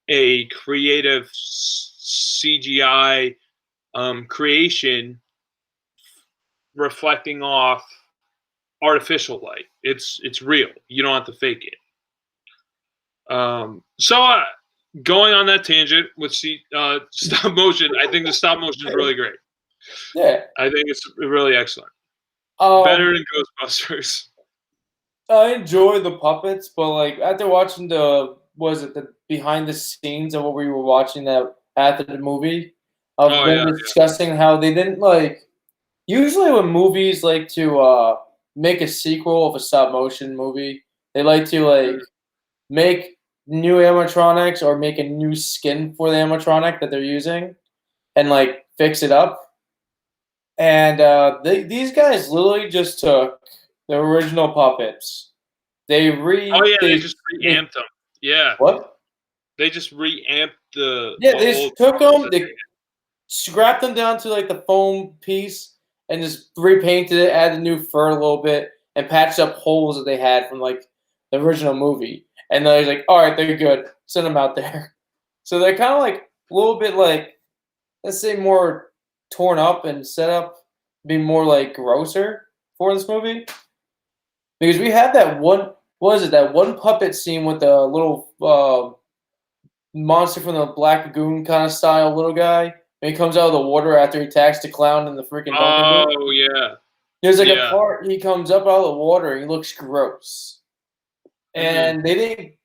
Speaker 2: a creative CGI creation reflecting off artificial light. It's real. You don't have to fake it. So going on that tangent with stop motion, I think the stop motion is really great.
Speaker 1: Yeah,
Speaker 2: I think it's really excellent. Better than Ghostbusters.
Speaker 1: I enjoy the puppets, but like after watching the behind the scenes of what we were watching that after the movie, of them discussing how they didn't like. Usually, when movies like to make a sequel of a stop motion movie, they like to like make new animatronics or make a new skin for the animatronic that they're using, and like fix it up. And these guys literally just took the original puppets. They
Speaker 2: just reamped them. Yeah.
Speaker 1: What?
Speaker 2: They just reamped the.
Speaker 1: Yeah, they just took them. They scrapped them down to like the foam piece and just repainted it, added new fur a little bit, and patched up holes that they had from like the original movie. And then he's like, "All right, they're good. Send them out there." So they're kind of like a little bit like, let's say, more torn up and set up, be more like grosser for this movie. Because we had that one, what is it? That one puppet scene with the little monster from the Black Lagoon kind of style little guy. And he comes out of the water after he attacks the clown in the freaking.
Speaker 2: Oh yeah.
Speaker 1: There's like a part he comes up out of the water and he looks gross. And they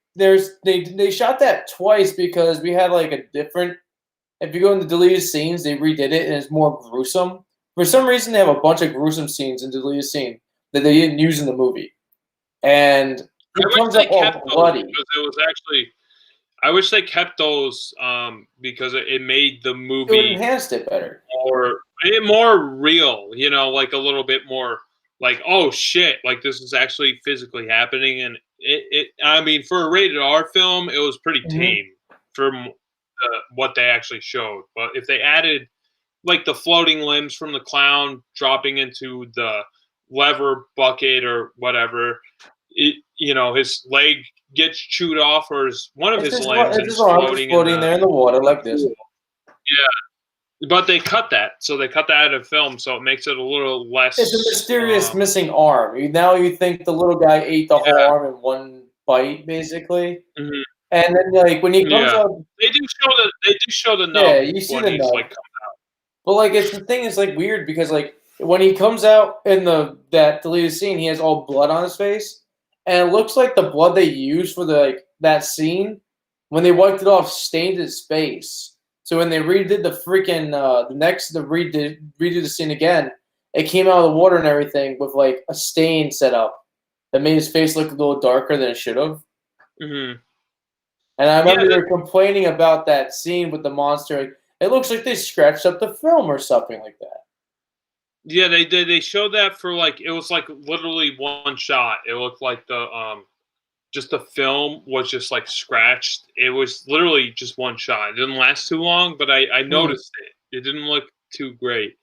Speaker 1: shot that twice because we had like a different. If you go in the deleted scenes, they redid it and it's more gruesome. For some reason, they have a bunch of gruesome scenes in the deleted scene that they didn't use in the movie, and it comes up all bloody.
Speaker 2: Because it was actually, I wish they kept those because it made the movie.
Speaker 1: It enhanced it better.
Speaker 2: More real, like a little bit more like, oh shit, like this is actually physically happening. And I mean, for a rated R film, it was pretty tame for what they actually showed. But if they added like the floating limbs from the clown dropping into the lever bucket or whatever, his leg gets chewed off or one of his limbs is floating
Speaker 1: there in the water like this.
Speaker 2: Yeah, but they cut that. So they cut that out of film, so it makes it a little less.
Speaker 1: It's a mysterious missing arm. Now you think the little guy ate the whole arm in one bite, basically. Mm-hmm. And then, like when he comes out,
Speaker 2: they do show the nub.
Speaker 1: Yeah, you see the nub. Like, but like, the thing is like weird because like when he comes out in that deleted scene, he has all blood on his face, and it looks like the blood they used for that scene when they wiped it off stained his face. So when they redid the freaking redo the scene again, it came out of the water and everything with like a stain set up that made his face look a little darker than it should have. Mm-hmm. And I remember they were complaining about that scene with the monster. It looks like they scratched up the film or something like that.
Speaker 2: Yeah, they did. They showed that for like it was like literally one shot. It looked like the just the film was just like scratched. It was literally just one shot. It didn't last too long, but I
Speaker 1: Hmm.
Speaker 2: noticed it. It didn't look too great.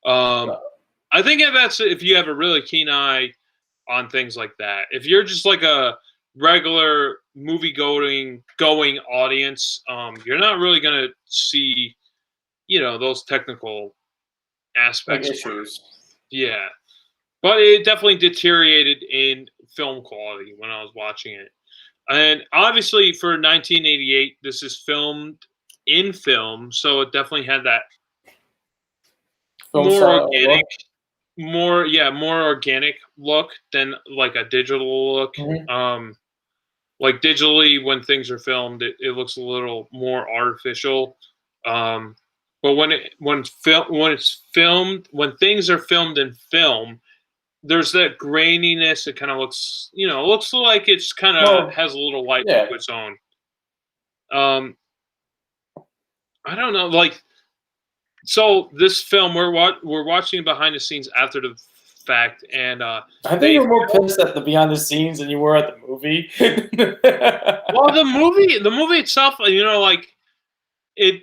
Speaker 2: I think if you have a really keen eye on things like that. If you're just like a regular movie going audience, you're not really gonna see those technical
Speaker 1: Like
Speaker 2: aspects.
Speaker 1: issues.
Speaker 2: Yeah, but it definitely deteriorated in film quality when I was watching it. And obviously for 1988, this is filmed in film, so it definitely had that
Speaker 1: Film
Speaker 2: more
Speaker 1: style
Speaker 2: organic,
Speaker 1: look.
Speaker 2: more organic look than like a digital look.
Speaker 1: Hmm.
Speaker 2: Like digitally, when things are filmed, it looks a little more artificial. Um, but when it's filmed, when things are filmed in film, there's that graininess. It kind of looks, it looks like it's kind of
Speaker 1: Well,
Speaker 2: has a little life
Speaker 1: yeah.
Speaker 2: of its own. Um, I don't know, like so. This film we're watching behind the scenes after the fact, and
Speaker 1: I think
Speaker 2: they
Speaker 1: you're more pissed at the behind the scenes than you were at the movie.
Speaker 2: well the movie itself, like it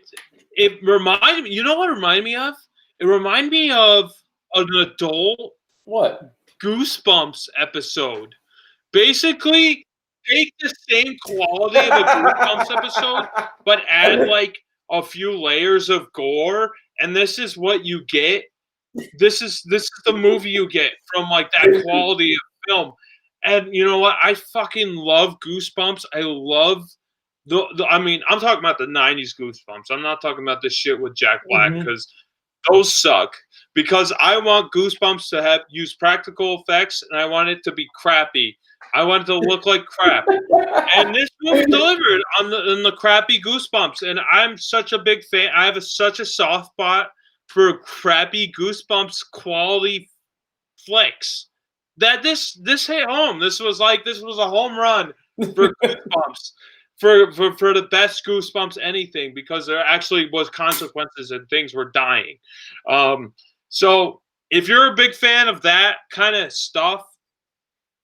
Speaker 2: it reminded me. You know what it reminded me of? It reminded me of an adult
Speaker 1: What?
Speaker 2: Goosebumps episode. Basically, take the same quality of a Goosebumps episode, but add like a few layers of gore, and this is what you get. This is the movie you get from like that quality of film. And you know what? I fucking love Goosebumps. I love I mean, I'm talking about the '90s Goosebumps. I'm not talking about this shit with Jack Black
Speaker 1: Hmm.
Speaker 2: because those suck. Because I want Goosebumps to have use practical effects, and I want it to be crappy. I want it to look like crap. And this movie delivered on the crappy Goosebumps, and I'm such a big fan. I have such a soft spot for crappy Goosebumps quality flicks that this hit home. This was a home run for Goosebumps. For the best Goosebumps anything, because there actually was consequences and things were dying. So if you're a big fan of that kind of stuff,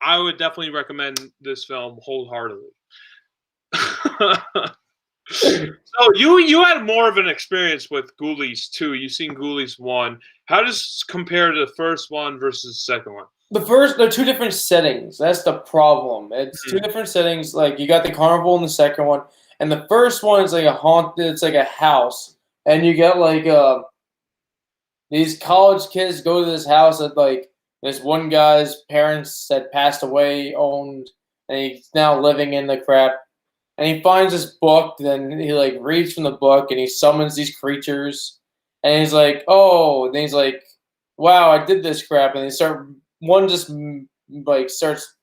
Speaker 2: I would definitely recommend this film wholeheartedly. So you had more of an experience with Ghoulies 2. You've seen Ghoulies 1. How does this compare to the first one versus the second one?
Speaker 1: They're two different settings. That's the problem. It's two different settings. Like you got the carnival in the second one, and the first one is like a haunted. It's like a house, and you get like these college kids go to this house that like this one guy's parents that passed away owned, and he's now living in the crap. And he finds this book, then he like reads from the book, and he summons these creatures, and he's like, "Oh," and then he's like, "Wow, I did this crap," and they start one just like starts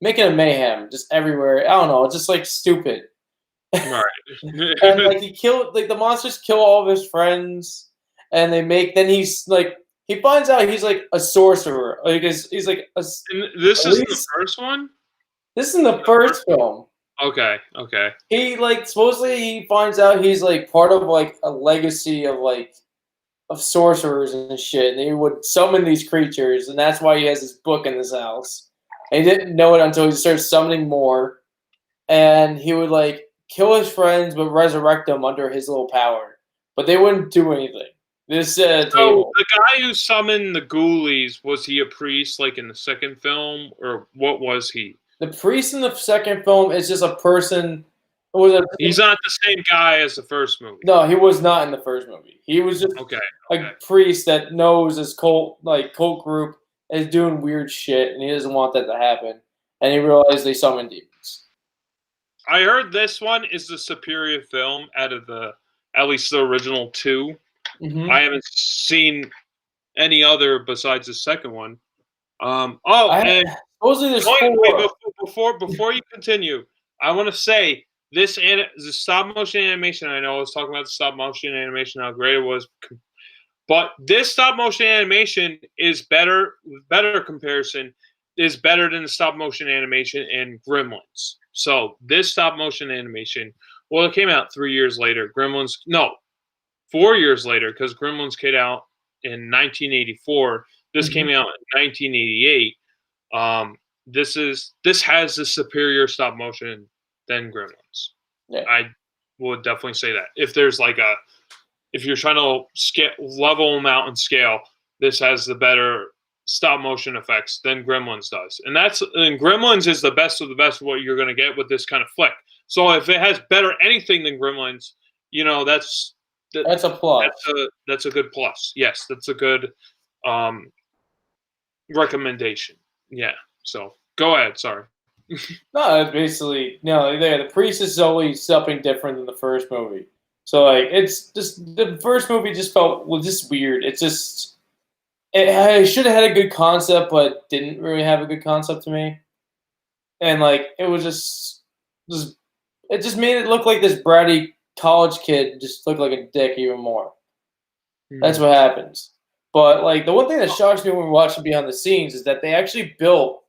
Speaker 1: making a mayhem just everywhere. I don't know, it's just like stupid.
Speaker 2: Right.
Speaker 1: And like he killed like the monsters kill all of his friends, and they make then he's like he finds out he's like a sorcerer. Like he's like
Speaker 2: And this
Speaker 1: at
Speaker 2: is the
Speaker 1: least
Speaker 2: first one?
Speaker 1: this is in the first film.
Speaker 2: Okay.
Speaker 1: He like supposedly he finds out he's like part of like a legacy of like of sorcerers and shit, and he would summon these creatures, and that's why he has this book in his house. And he didn't know it until he started summoning more, and he would like kill his friends but resurrect them under his little power. But they wouldn't do anything. This
Speaker 2: So
Speaker 1: table.
Speaker 2: the guy who summoned the Ghoulies, was he a priest like in the second film, or what was he?
Speaker 1: The priest in the second film is just a person. It was a
Speaker 2: He's not the same guy as the first movie.
Speaker 1: No, he was not in the first movie. He was just
Speaker 2: Okay.
Speaker 1: a priest that knows his cult group is doing weird shit, and he doesn't want that to happen. And he realized they summon demons.
Speaker 2: I heard this one is the superior film out of at least the original two.
Speaker 1: Mm-hmm.
Speaker 2: I haven't seen any other besides the second one.
Speaker 1: Supposedly there's four.
Speaker 2: Before you continue, I want to say the stop motion animation. I know I was talking about the stop motion animation, how great it was, but this stop motion animation is better. Better comparison is better than the stop motion animation in Gremlins. So this stop motion animation, it came out 3 years later. 4 years later, because Gremlins came out in 1984. This came out in 1988. This has a superior stop motion than Gremlins.
Speaker 1: Yeah.
Speaker 2: I would definitely say that. If there's if you're trying to level them out in scale, this has the better stop motion effects than Gremlins does. And Gremlins is the best of the best of what you're going to get with this kind of flick. So if it has better anything than Gremlins, that's
Speaker 1: a plus.
Speaker 2: That's a good plus. Yes, that's a good recommendation. Yeah. So go ahead. Sorry.
Speaker 1: No, it's basically the priest is always something different than the first movie. So it's just the first movie just felt just weird. It should have had a good concept, but didn't really have a good concept to me. And it was it just made it look like this bratty college kid just looked like a dick even more. That's what happens. But the one thing that shocks me when we're watching behind the scenes is that they actually built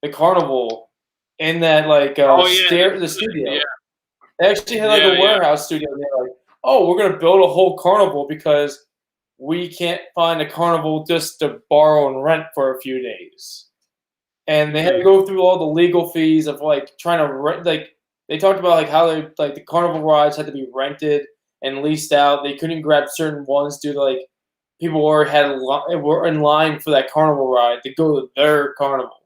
Speaker 1: the carnival in that the studio.
Speaker 2: Yeah.
Speaker 1: They actually had a warehouse studio. And they're like, oh, we're gonna build a whole carnival because we can't find a carnival just to borrow and rent for a few days. And they had to go through all the legal fees of trying to rent. They talked about how the carnival rides had to be rented and leased out. They couldn't grab certain ones due to people were in line for that carnival ride to go to their carnival.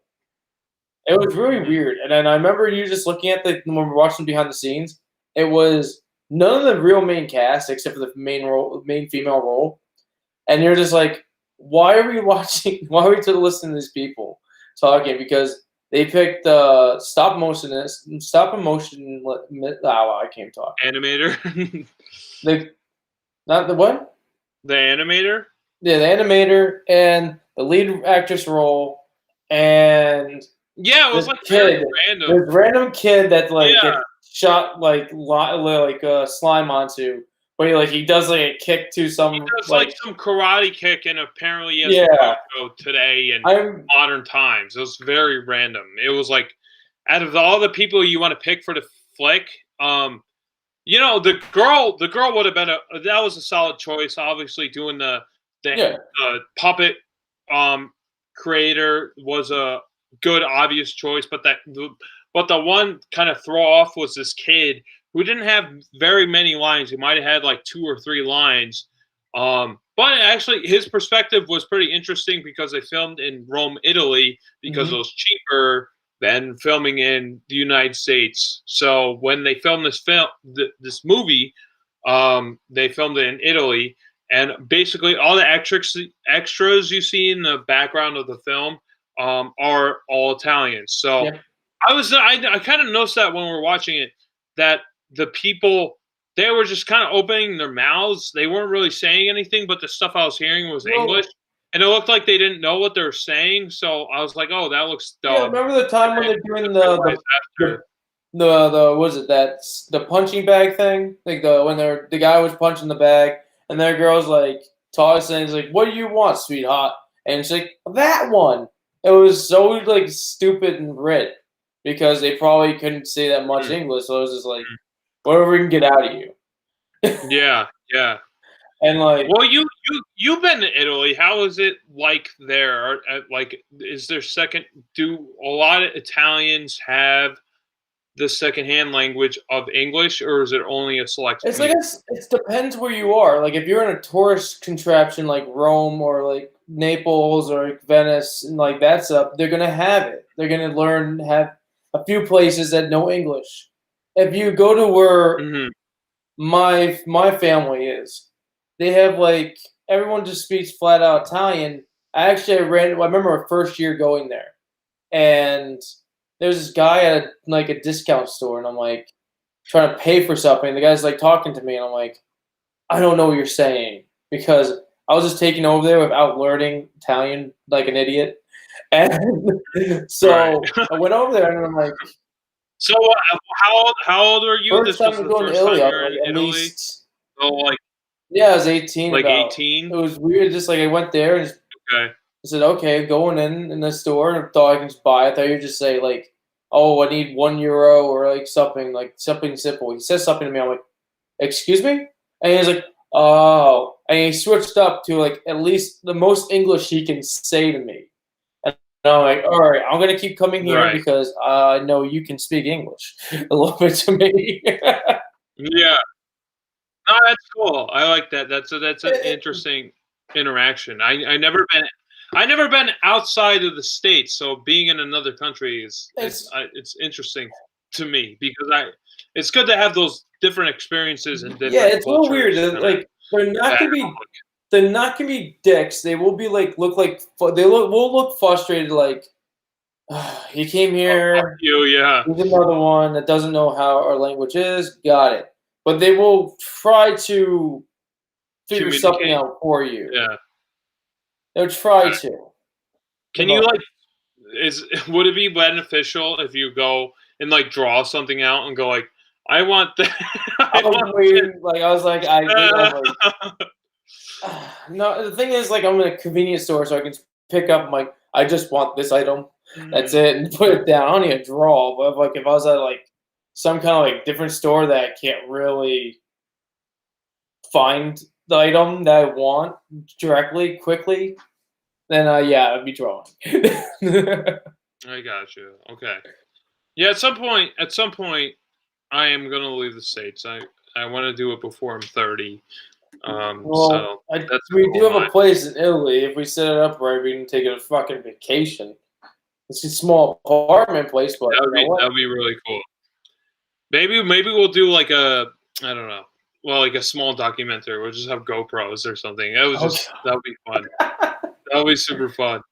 Speaker 1: It was really weird. And then I remember you just looking at when we're watching behind the scenes. It was none of the real main cast except for the main female role. And you're just like, why are we watching? Why are we listening to these people talking? Because they picked stop motion. I can't talk.
Speaker 2: Animator.
Speaker 1: Not the what?
Speaker 2: The animator.
Speaker 1: Yeah, the animator and the lead actress role, and
Speaker 2: it was
Speaker 1: kid,
Speaker 2: random.
Speaker 1: This random kid that gets shot slime onto. But he does a kick to some.
Speaker 2: He does some karate kick, and apparently he has a go today in modern times. It was very random. It was out of all the people you want to pick for the flick, the girl would have been that was a solid choice. Obviously, doing the puppet creator was a good obvious choice, but the one kind of throw off was this kid who didn't have very many lines. He might have had 2 or 3 lines. But actually, his perspective was pretty interesting because they filmed in Rome, Italy, because it was cheaper than filming in the United States. So when they filmed this movie, they filmed it in Italy. And basically, all the extras you see in the background of the film are all Italian. So I kind of noticed that when we were watching it, that the people, they were just kind of opening their mouths. They weren't really saying anything, but the stuff I was hearing was English. And it looked like they didn't know what they were saying. So I was like, oh, that looks dumb. Yeah,
Speaker 1: remember the time when they're doing the punching bag thing? When the guy was punching the bag, and their girl's tossing, and he's what do you want, sweetheart? And she's that one. It was so stupid and writ because they probably couldn't say that much English. So it was just whatever we can get out of you.
Speaker 2: Yeah. And well, you've been to Italy. How is it there? Is there do a lot of Italians have the secondhand language of English, or is it only a select?
Speaker 1: It's it depends where you are. If you're in a tourist contraption like Rome or Naples or Venice and that stuff, they're gonna have it. They're gonna have a few places that know English. If you go to where my family is, they have everyone just speaks flat out Italian. I remember our first year going there, and there's this guy at a discount store, and I'm trying to pay for something. The guy's talking to me, and I'm I don't know what you're saying because I was just taking over there without learning Italian like an idiot, and so I went over there, and I'm
Speaker 2: so how old are you?
Speaker 1: First time going to Italy, at least.
Speaker 2: Oh,
Speaker 1: yeah, I was 18.
Speaker 2: 18?
Speaker 1: It was weird. Just I went there and I said, okay, going in the store and thought I can just buy it. I thought you'd just say oh, I need €1 or something simple. He says something to me. I'm excuse me? And he's oh. and he switched up to like at least the most English he can say to me. And I'm like, all right, I'm gonna keep coming here because I know you can speak English a little bit to me.
Speaker 2: Yeah. No, that's cool. I like that. That's an interesting interaction. I never been outside of the States, so being in another country is it's interesting to me because it's good to have those different experiences and different
Speaker 1: it's a little weird. Like they're not gonna be dicks. They will be like will look frustrated. Like he came here.
Speaker 2: Yeah.
Speaker 1: He's another one that doesn't know how our language is. Got it. But they will try to figure something out for you.
Speaker 2: Yeah.
Speaker 1: They'll try to.
Speaker 2: Can you would it be beneficial if you go and like draw something out and go like, I want that?
Speaker 1: I was like, no, the thing is, like, I'm in a convenience store, so I can pick up, like, I just want this item. That's it, and put it down. I don't need to draw, but like, if I was at like some kind of like different store that I can't really find the item that I want directly, quickly, then I'd be drawing.
Speaker 2: I got you. Okay. Yeah, at some point, I am gonna leave the States. I want to do it before I'm 30.
Speaker 1: We do have a place in Italy. If we set it up right, we can take a fucking vacation. It's a small apartment place, but
Speaker 2: that'd be really cool. Maybe we'll do like I don't know. Well, like a small documentary. We'll just have GoPros or something. That would be fun. That would be super fun.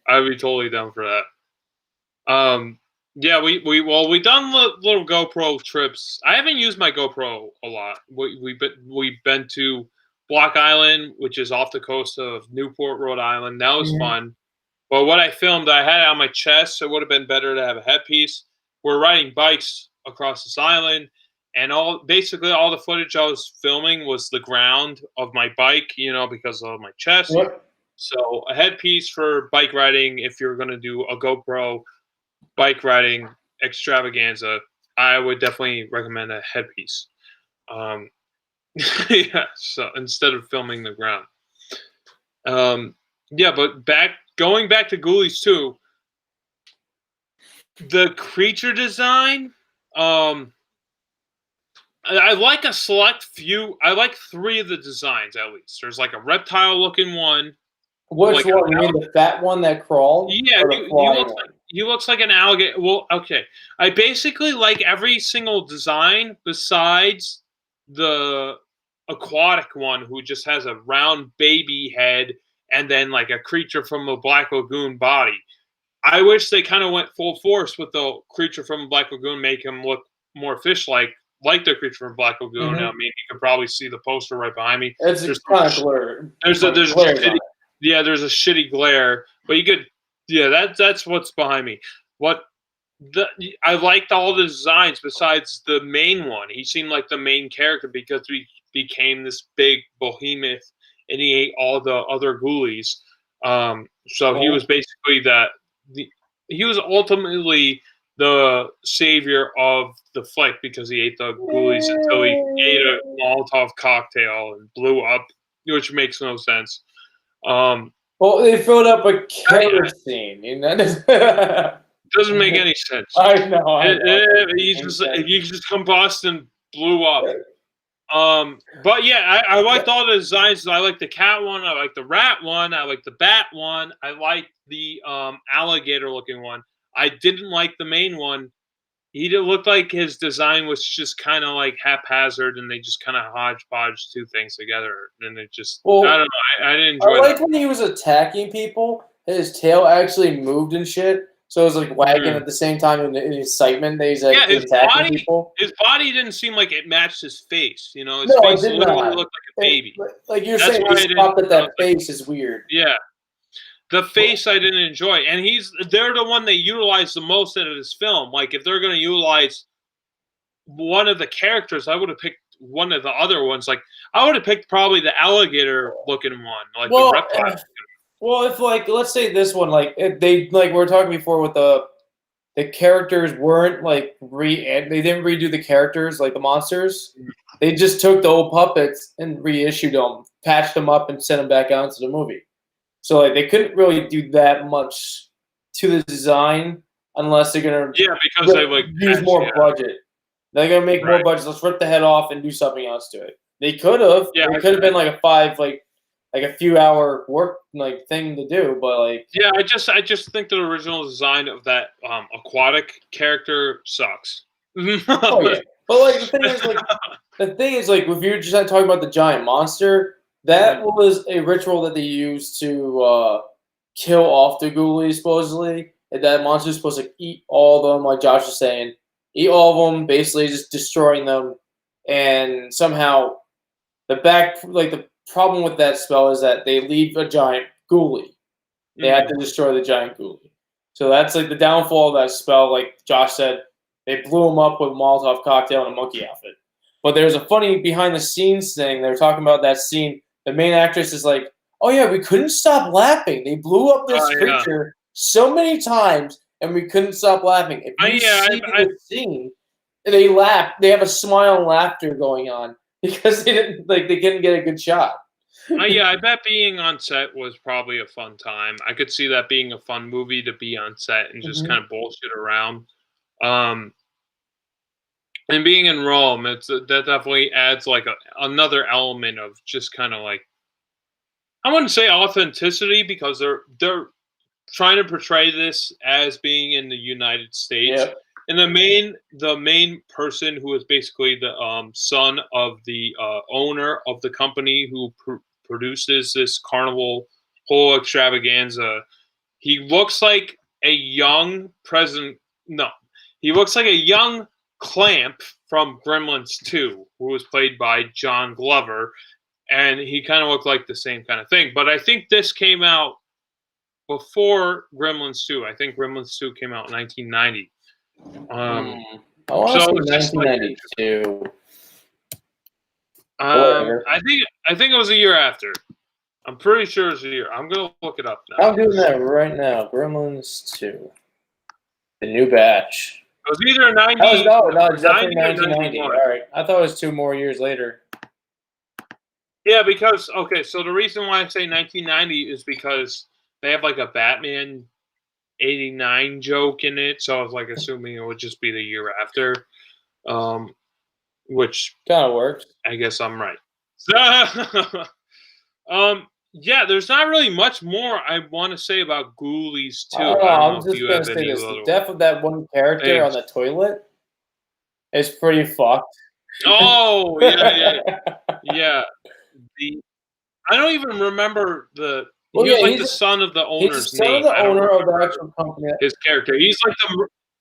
Speaker 2: I'd be totally down for that. Yeah, we done little GoPro trips. I haven't used my GoPro a lot. We've been to Block Island, which is off the coast of Newport, Rhode Island. That was fun. But what I filmed, I had it on my chest, so it would have been better to have a headpiece. We're riding bikes across this island, and basically all the footage I was filming was the ground of my bike, because of my chest.
Speaker 1: Yep.
Speaker 2: So a headpiece for bike riding, if you're going to do a GoPro bike riding extravaganza, I would definitely recommend a headpiece. Yeah, so instead of filming the ground. Yeah, but going back to Ghoulies 2, the creature design, I like a select few. I like 3 of the designs at least. There's like a reptile-looking one.
Speaker 1: Which one? You mean the fat one that crawled?
Speaker 2: Yeah, he looks like an alligator. Well, okay. I basically like every single design besides the aquatic one, who just has a round baby head and then like a creature from a Black Lagoon body. I wish they kind of went full force with the creature from Black Lagoon, make him look more fish-like, like the creature from Black Lagoon. I mean, you can probably see the poster right behind me.
Speaker 1: It's kind of blurred.
Speaker 2: There's a shitty glare, but you could, that's what's behind me. I liked all the designs besides the main one. He seemed like the main character because he became this big behemoth and he ate all the other ghoulies. So he was basically he was ultimately the savior of the flick because he ate the ghoulies until he ate a Molotov cocktail and blew up, which makes no sense.
Speaker 1: Well, they filled up a kerosene,
Speaker 2: doesn't make any sense.
Speaker 1: I know.
Speaker 2: He just combust and blew up. But yeah, I liked all the designs. I like the cat one. I like the rat one. I like the bat one. I like the alligator looking one. I didn't like the main one. He looked like his design was just kind of like haphazard, and they just kind of hodgepodge 2 things together, and it just I don't know. I didn't enjoy.
Speaker 1: I like when he was attacking people. His tail actually moved and shit. So it was like wagging at the same time in the excitement that he's like attacking people.
Speaker 2: His body didn't seem like it matched his face. His
Speaker 1: face
Speaker 2: literally looked like a baby.
Speaker 1: Like you're saying, he stopped at that face is weird.
Speaker 2: Yeah. The face I didn't enjoy. And they're the one they utilize the most out of this film. Like if they're going to utilize one of the characters, I would have picked one of the other ones. Like I would have picked probably the alligator looking one, like the reptile.
Speaker 1: Well, if let's say this one, if they we were talking before with the characters weren't they didn't redo the characters like the monsters. They just took the old puppets and reissued them, patched them up, and sent them back out into the movie. So like they couldn't really do that much to the design unless they're gonna
Speaker 2: because they like
Speaker 1: use more budget. They're gonna make more budget. Let's rip the head off and do something else to it. They could have.
Speaker 2: Yeah,
Speaker 1: it could have been like a few hour work thing to do, but like
Speaker 2: I just think the original design of that aquatic character sucks.
Speaker 1: oh yeah, but like the thing is like if you're just talking about the giant monster, that was a ritual that they used to kill off the Ghoulies supposedly. And that monster's supposed to eat all of them, like Josh was saying, eat all of them, basically just destroying them, and somehow the problem with that spell is that they leave a giant ghoulie. They have to destroy the giant ghoulie. So that's like the downfall of that spell. Like Josh said, they blew him up with a Molotov cocktail and a monkey outfit. But there's a funny behind the scenes thing. They were talking about that scene. The main actress is like, "Oh yeah, we couldn't stop laughing. They blew up this creature so many times, and we couldn't stop laughing." If you see the scene, they laugh. They have a smile and laughter going on. Because they couldn't get a good shot.
Speaker 2: I bet being on set was probably a fun time. I could see that being a fun movie to be on set and just kind of bullshit around. And being in Rome, that definitely adds like another element of just kind of like, I wouldn't say authenticity because they're trying to portray this as being in the United States.
Speaker 1: Yep.
Speaker 2: And the main person who is basically the son of the owner of the company who produces this carnival whole extravaganza, he looks like a young he looks like a young Clamp from Gremlins 2, who was played by John Glover, and he kind of looked like the same kind of thing. But I think this came out before Gremlins 2. I think Gremlins 2 came out in 1990.
Speaker 1: I want to say 1992.
Speaker 2: I think it was a year after. I'm pretty sure it's a year. I'm gonna look it up now.
Speaker 1: I'm doing that right now. Gremlins 2, the new batch.
Speaker 2: It was either 90.
Speaker 1: No, it's definitely 1990. All right, I thought it was 2 more years later.
Speaker 2: Yeah, because so the reason why I say 1990 is because they have like a Batman 89 joke in it, so I was like assuming it would just be the year after, which
Speaker 1: kind of works.
Speaker 2: I guess I'm right. So, yeah, there's not really much more I want to say about Ghoulies 2.
Speaker 1: I'm just gonna say this: the death of that one character on the toilet is pretty fucked.
Speaker 2: Oh yeah. I don't even remember the. He was like the son of the owner's name.
Speaker 1: He's the son of the owner of the actual company.
Speaker 2: His character. He's like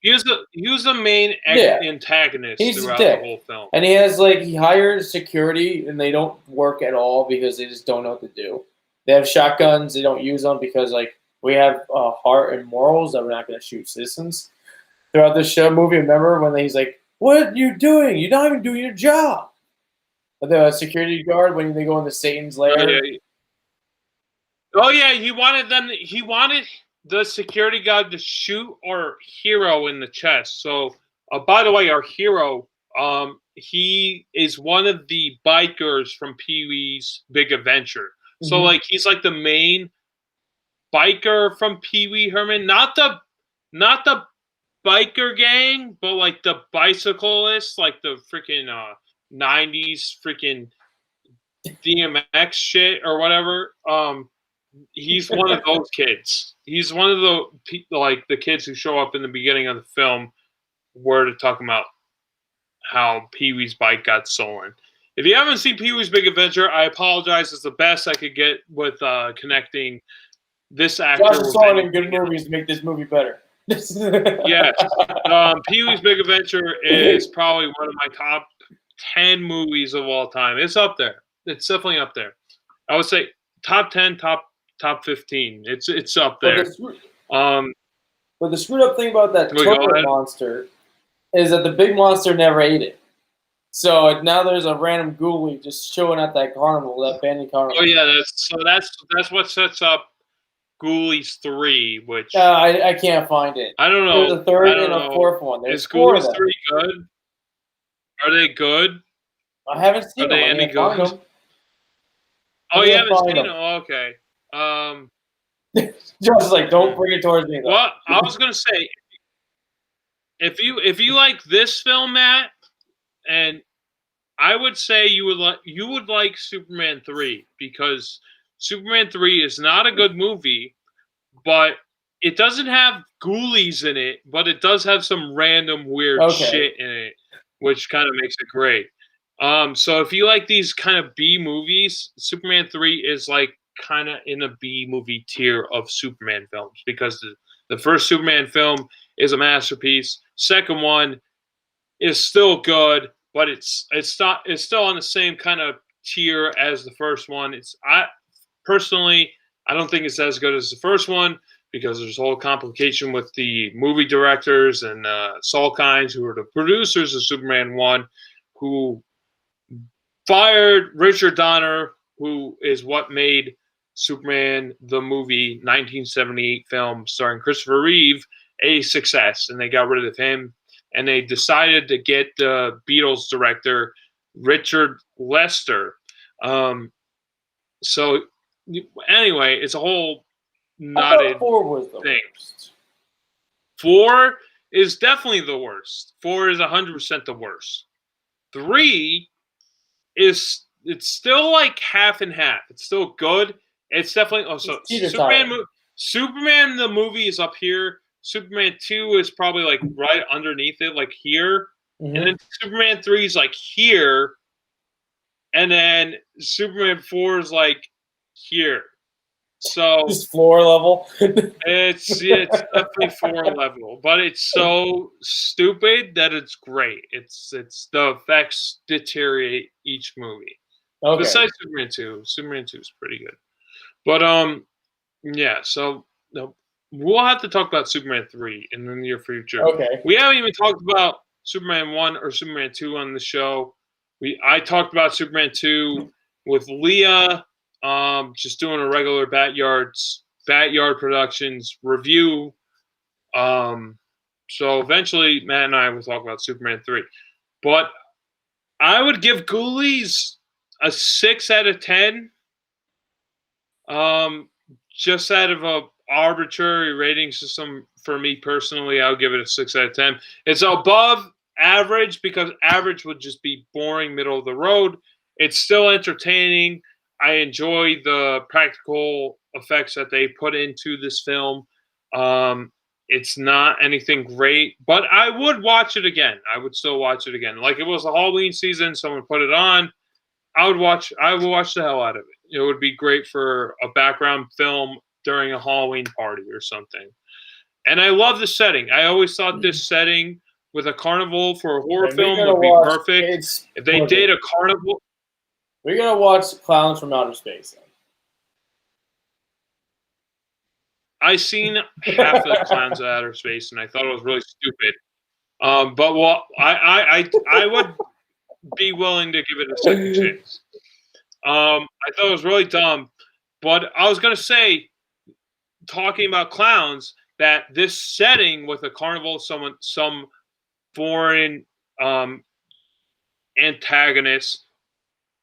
Speaker 2: he was the main antagonist throughout the whole film.
Speaker 1: And he hires security, and they don't work at all because they just don't know what to do. They have shotguns. They don't use them because we have heart and morals that we're not going to shoot citizens. Throughout this movie, remember when he's like, "What are you doing? You're not even doing your job." The security guard when they go into Satan's lair.
Speaker 2: Oh yeah, he wanted the security guard to shoot our hero in the chest. So, by the way, our hero, he is one of the bikers from Pee-wee's Big Adventure. So, he's like the main biker from Pee-wee Herman, not the biker gang, but like the bicyclists, like the freaking 90s freaking DMX shit or whatever. He's one of those kids. He's one of the kids who show up in the beginning of the film where they're talking about how Pee-wee's bike got stolen. If you haven't seen Pee-wee's Big Adventure, I apologize. It's the best I could get with connecting this actor.
Speaker 1: Josh saw it in good movies to make this movie better.
Speaker 2: Yes. Pee-wee's Big Adventure is probably one of my top 10 movies of all time. It's up there. It's definitely up there. I would say top 10, top 15. It's up there.
Speaker 1: But the screwed up thing about that toilet monster is that the big monster never ate it. So now there's a random ghoulie just showing at that carnival, that abandoned carnival.
Speaker 2: Oh yeah, that's what sets up Ghoulies 3, which
Speaker 1: I can't find it.
Speaker 2: I don't know.
Speaker 1: There's a third and a fourth one. There's
Speaker 2: Is Ghoulies 3 good? Are they good?
Speaker 1: I haven't
Speaker 2: Are
Speaker 1: seen them.
Speaker 2: they
Speaker 1: I'm
Speaker 2: any
Speaker 1: gonna find
Speaker 2: good?
Speaker 1: them.
Speaker 2: Oh,
Speaker 1: I'm
Speaker 2: you
Speaker 1: gonna
Speaker 2: haven't
Speaker 1: find
Speaker 2: seen
Speaker 1: them.
Speaker 2: them? Oh, okay.
Speaker 1: Just like, don't bring it towards me. Though.
Speaker 2: Well, I was gonna say, if you like this film, Matt, and I would say you would like Superman 3 because Superman 3 is not a good movie, but it doesn't have ghoulies in it, but it does have some random weird shit in it, which kind of makes it great. So if you like these kind of B movies, Superman 3 is like kind of in a B movie tier of Superman films because the first Superman film is a masterpiece. Second one is still good, but it's still on the same kind of tier as the first one. I personally I don't think it's as good as the first one because there's a whole complication with the movie directors and Saul Kynes, who are the producers of Superman 1, who fired Richard Donner, who is what made Superman the movie 1978 film starring Christopher Reeve a success, and they got rid of him, and they decided to get the Beatles director Richard Lester. So anyway, it's a whole knotted
Speaker 1: I thought 4 was the
Speaker 2: thing.
Speaker 1: worst.
Speaker 2: 4 is definitely the worst. 4 is 100% the worst. 3 it's still like half and half. It's still good. It's definitely also Superman the movie is up here. Superman 2 is probably like right underneath it, like here.
Speaker 1: Mm-hmm.
Speaker 2: And then Superman 3 is like here. And then Superman 4 is like here. So
Speaker 1: just floor level.
Speaker 2: it's definitely 4 level, but it's so stupid that it's great. It's the effects deteriorate each movie.
Speaker 1: Okay.
Speaker 2: Besides Superman 2 is pretty good. But yeah, so we'll have to talk about Superman 3 in the near future.
Speaker 1: Okay.
Speaker 2: We haven't even talked about Superman 1 or Superman 2 on the show. I talked about Superman 2 with Leah, just doing a regular BatYard Productions review. So eventually Matt and I will talk about Superman 3. But I would give Ghoulies a 6 out of 10. Just out of a arbitrary rating system for me personally, I would give it a 6 out of 10. It's above average because average would just be boring, middle of the road. It's still entertaining. I enjoy the practical effects that they put into this film. It's not anything great, but I would watch it again. I would still watch it again. Like it was a Halloween season, someone put it on. I would watch the hell out of it. It would be great for a background film during a Halloween party or something. And I love the setting. I always thought this setting with a carnival for a horror film would be perfect. If they did a carnival,
Speaker 1: we're gonna watch Clowns from Outer Space.
Speaker 2: I seen half of the Clowns of Outer Space, and I thought it was really stupid. But what I would be willing to give it a second chance. I thought it was really dumb, but I was gonna say, talking about clowns, that this setting with a carnival, some foreign antagonist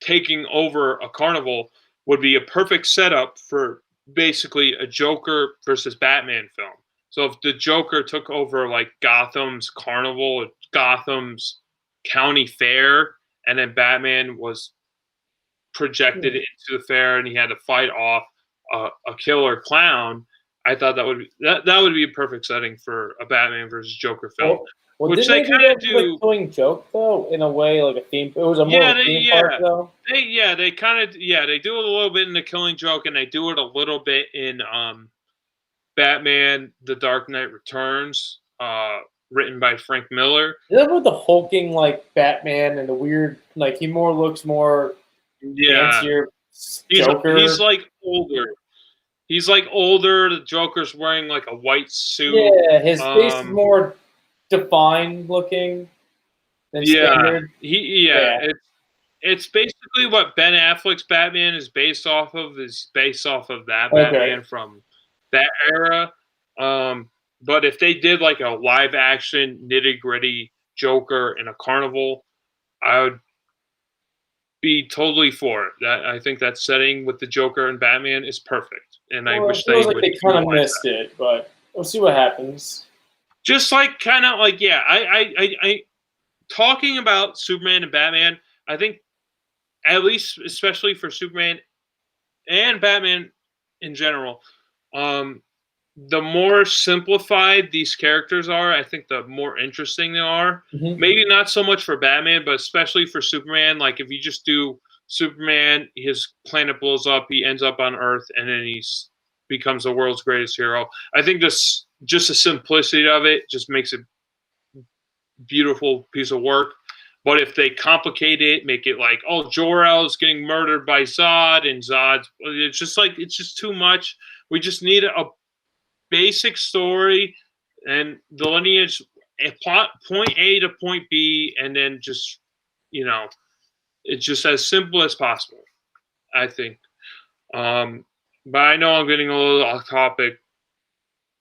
Speaker 2: taking over a carnival would be a perfect setup for basically a Joker versus Batman film. So if the Joker took over like Gotham's carnival, or Gotham's county fair, and then Batman was projected into the fair and he had to fight off a killer clown, I thought that would be a perfect setting for a Batman versus Joker film.
Speaker 1: Well,
Speaker 2: which they kind of do.
Speaker 1: Like killing joke though, in a way, like a theme. It was a more theme park though.
Speaker 2: They do it a little bit in the Killing Joke, and they do it a little bit in Batman: The Dark Knight Returns, written by Frank Miller.
Speaker 1: Is that with the hulking like Batman and the weird like he looks more fancier Joker?
Speaker 2: He's like older. He's like older. The Joker's wearing like a white suit.
Speaker 1: Yeah, his face is more defined looking than standard.
Speaker 2: It's basically what Ben Affleck's Batman is based off of. Is based off of that Batman from that era. But if they did like a live action nitty gritty Joker in a carnival, I be totally for it. That I think that setting with the Joker and Batman is perfect, and I
Speaker 1: Well,
Speaker 2: wish
Speaker 1: it feels like
Speaker 2: would
Speaker 1: they kind of
Speaker 2: utilize
Speaker 1: missed
Speaker 2: that.
Speaker 1: it, but we'll see what happens.
Speaker 2: Just like kind of like I talking about Superman and Batman. I think at least especially for Superman and Batman in general, the more simplified these characters are, I think the more interesting they are.
Speaker 1: Mm-hmm.
Speaker 2: Maybe not so much for Batman, but especially for Superman. Like if you just do Superman, his planet blows up, he ends up on Earth, and then he's becomes the world's greatest hero. I think this just the simplicity of it just makes it beautiful piece of work. But if they complicate it, make it like, oh, Jor-El's getting murdered by Zod, and Zod's, it's just like it's just too much. We just need a basic story and the lineage, a plot, point A to point B, and then just it's just as simple as possible, I think. But I know I'm getting a little off topic.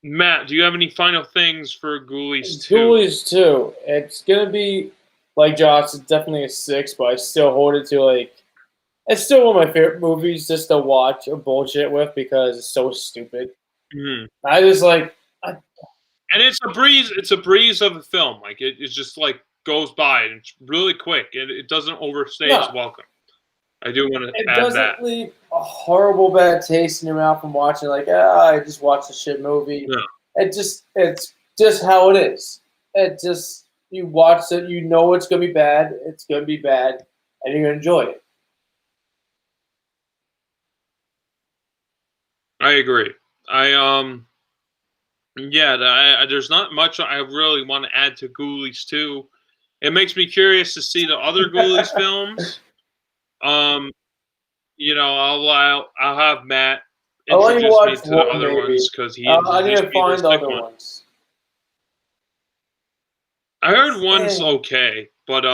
Speaker 2: Matt, do you have any final things for Ghoulies 2?
Speaker 1: Ghoulies 2. It's gonna be like Josh. It's definitely a 6, but I still hold it to like. It's still one of my favorite movies just to watch or bullshit with because it's so stupid.
Speaker 2: Mm-hmm.
Speaker 1: I just like.
Speaker 2: And it's a breeze. It's a breeze of a film. Like it's just like goes by and it's really quick. It doesn't overstay its welcome. I do want to add
Speaker 1: doesn't
Speaker 2: that.
Speaker 1: leave a horrible bad taste in your mouth from watching. Like, I just watched a shit movie.
Speaker 2: No.
Speaker 1: It's just how it is. It just you watch it, you know it's gonna be bad. It's gonna be bad, and you're gonna enjoy it.
Speaker 2: I agree. There's not much I really want to add to Ghoulies 2. It makes me curious to see the other Ghoulies films. I'll have Matt introduce me to the other ones because he
Speaker 1: I need
Speaker 2: introduced
Speaker 1: to
Speaker 2: me to
Speaker 1: find
Speaker 2: the
Speaker 1: the
Speaker 2: second
Speaker 1: other
Speaker 2: one.
Speaker 1: ones.
Speaker 2: I heard one's okay, but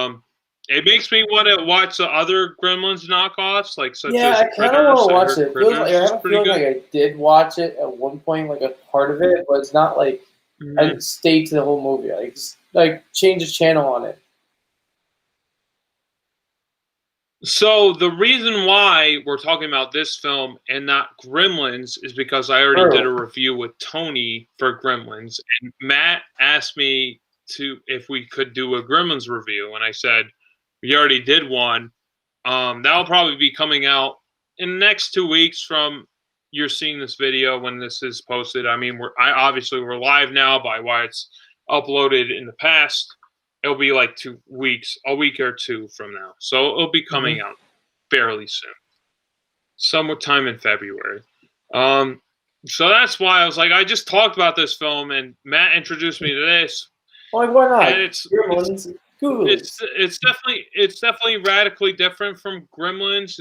Speaker 2: it makes me want to watch the other Gremlins knockoffs, like such as
Speaker 1: I kind of want to watch it.
Speaker 2: Critters
Speaker 1: I have a feeling like I did watch it at one point, like a part of it, but it's not like I didn't stay to the whole movie. I just change the channel on it.
Speaker 2: So the reason why we're talking about this film and not Gremlins is because I already did a review with Tony for Gremlins, and Matt asked me if we could do a Gremlins review, and I said we already did one. That'll probably be coming out in the next 2 weeks from you're seeing this video when this is posted. I mean, we're live now by why it's uploaded in the past. It'll be like 2 weeks, a week or two from now. So it'll be coming out fairly soon, sometime in February. So that's why I was like, I just talked about this film, and Matt introduced me to this.
Speaker 1: Like, why not?
Speaker 2: And it's definitely radically different from Gremlins.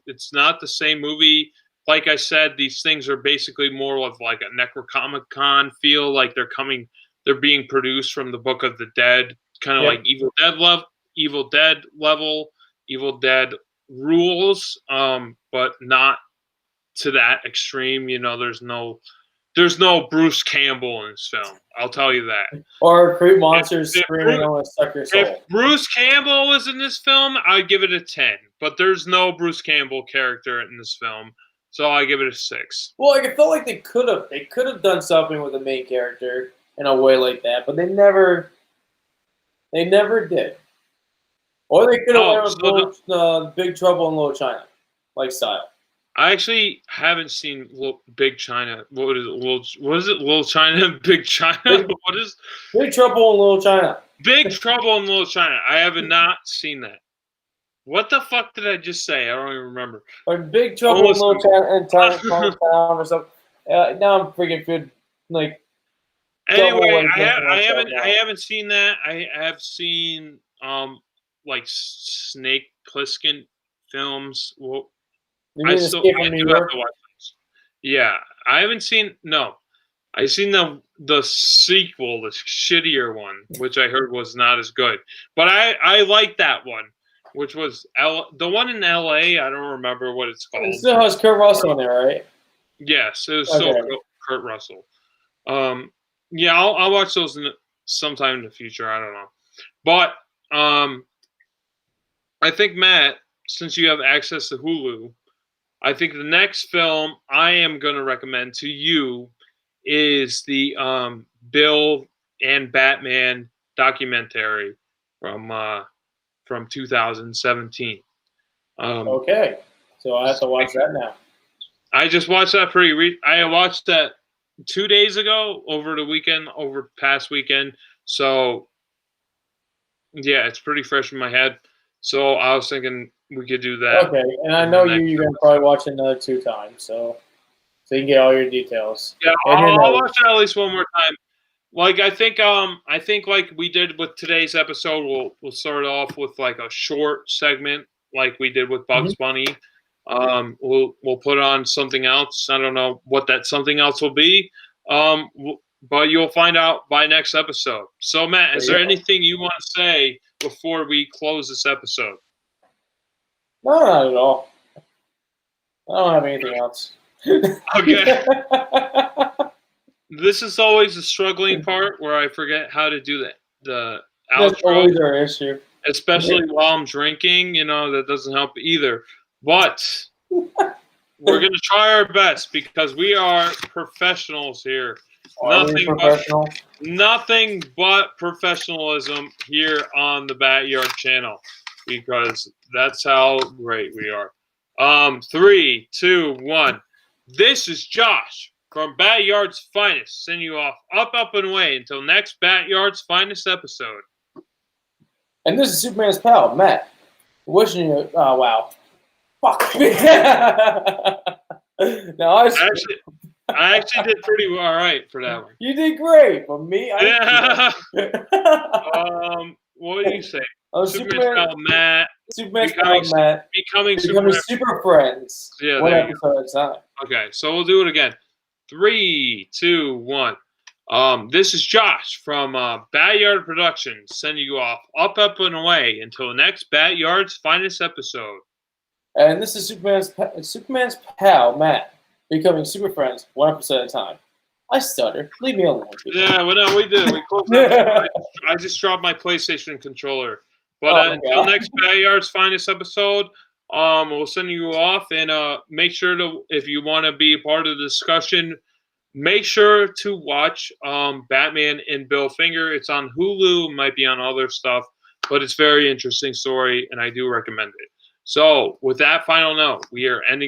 Speaker 2: It's not the same movie. Like I said, these things are basically more of like a Necronomicon feel. Like they're being produced from the Book of the Dead, kind of like Evil Dead level, Evil Dead rules, but not to that extreme. There's no Bruce Campbell in this film. I'll tell you that.
Speaker 1: Or creep monsters screaming, "I want to suck your soul."
Speaker 2: If Bruce Campbell was in this film, I'd give it a 10. But there's no Bruce Campbell character in this film, so I give it a 6.
Speaker 1: Well, I felt like they could have done something with the main character in a way like that, but they never did. Or they could have went with Big Trouble in Little China, like style.
Speaker 2: I actually haven't seen Big China. What is it? Little China? Big China? What is
Speaker 1: Big Trouble in Little China?
Speaker 2: Big Trouble in Little China. I have not seen that. What the fuck did I just say? I don't even remember.
Speaker 1: Like Big Trouble in Little China and Chinatown or something. Now I'm freaking good. Like.
Speaker 2: Anyway, I haven't seen that. I have seen like Snake Plissken films. Well, I do have to watch those. Yeah, I haven't seen. No, I've seen the sequel, the shittier one, which I heard was not as good. But I like that one, which was the one in L.A. I don't remember what it's called.
Speaker 1: It still has Kurt Russell in there, right?
Speaker 2: Yes, it was still Kurt Russell. Yeah, I'll watch those sometime in the future. I don't know, but I think Matt, since you have access to Hulu, I think the next film I am going to recommend to you is the Bill and Batman documentary from 2017.
Speaker 1: Okay, so I have to watch that now.
Speaker 2: I just watched that I watched that 2 days ago over past weekend. So yeah, it's pretty fresh in my head. So I was thinking we could do that.
Speaker 1: Okay, and I know you're gonna probably watch it another 2 times, so you can get all your details.
Speaker 2: Yeah,
Speaker 1: And
Speaker 2: I'll watch it at least one more time. Like I think like we did with today's episode, we'll start off with like a short segment like we did with Bugs Bunny. We'll put on something else. I don't know what that something else will be. But you'll find out by next episode. So Matt, is there anything you want to say before we close this episode?
Speaker 1: No, not at all. I don't have anything else.
Speaker 2: Okay. This is always the struggling part where I forget how to do the outro.
Speaker 1: That's always our issue.
Speaker 2: Especially while I'm drinking, that doesn't help either. But we're going to try our best because we are professionals here. Nothing but professionalism here on the BatYard channel because that's how great we are. 3, 2, 1. This is Josh from BatYard's Finest. Send you off, up, and away until next BatYard's Finest episode.
Speaker 1: And this is Superman's pal, Matt. Wishing you, oh, wow. Fuck. Now,
Speaker 2: I actually did pretty all right for that one.
Speaker 1: You did great. For me,
Speaker 2: what do you say?
Speaker 1: Superman's
Speaker 2: pal, Matt.
Speaker 1: Superman's pal, Matt.
Speaker 2: Becoming
Speaker 1: super friends.
Speaker 2: Yeah,
Speaker 1: one episode at a time.
Speaker 2: Okay, so we'll do it again. 3, 2, 1. This is Josh from BatYard Productions sending you off, up, and away until next BatYard's Finest episode.
Speaker 1: And this is Superman's pal, Matt, becoming super friends one episode at a time. I stutter. Leave me alone.
Speaker 2: Yeah, well, no, we did. We closed I just dropped my PlayStation controller. But until next BatYard's Finest episode, we'll send you off. And make sure to, if you want to be a part of the discussion, make sure to watch Batman and Bill Finger. It's on Hulu. It might be on other stuff. But it's a very interesting story, and I do recommend it. So with that final note, we are ending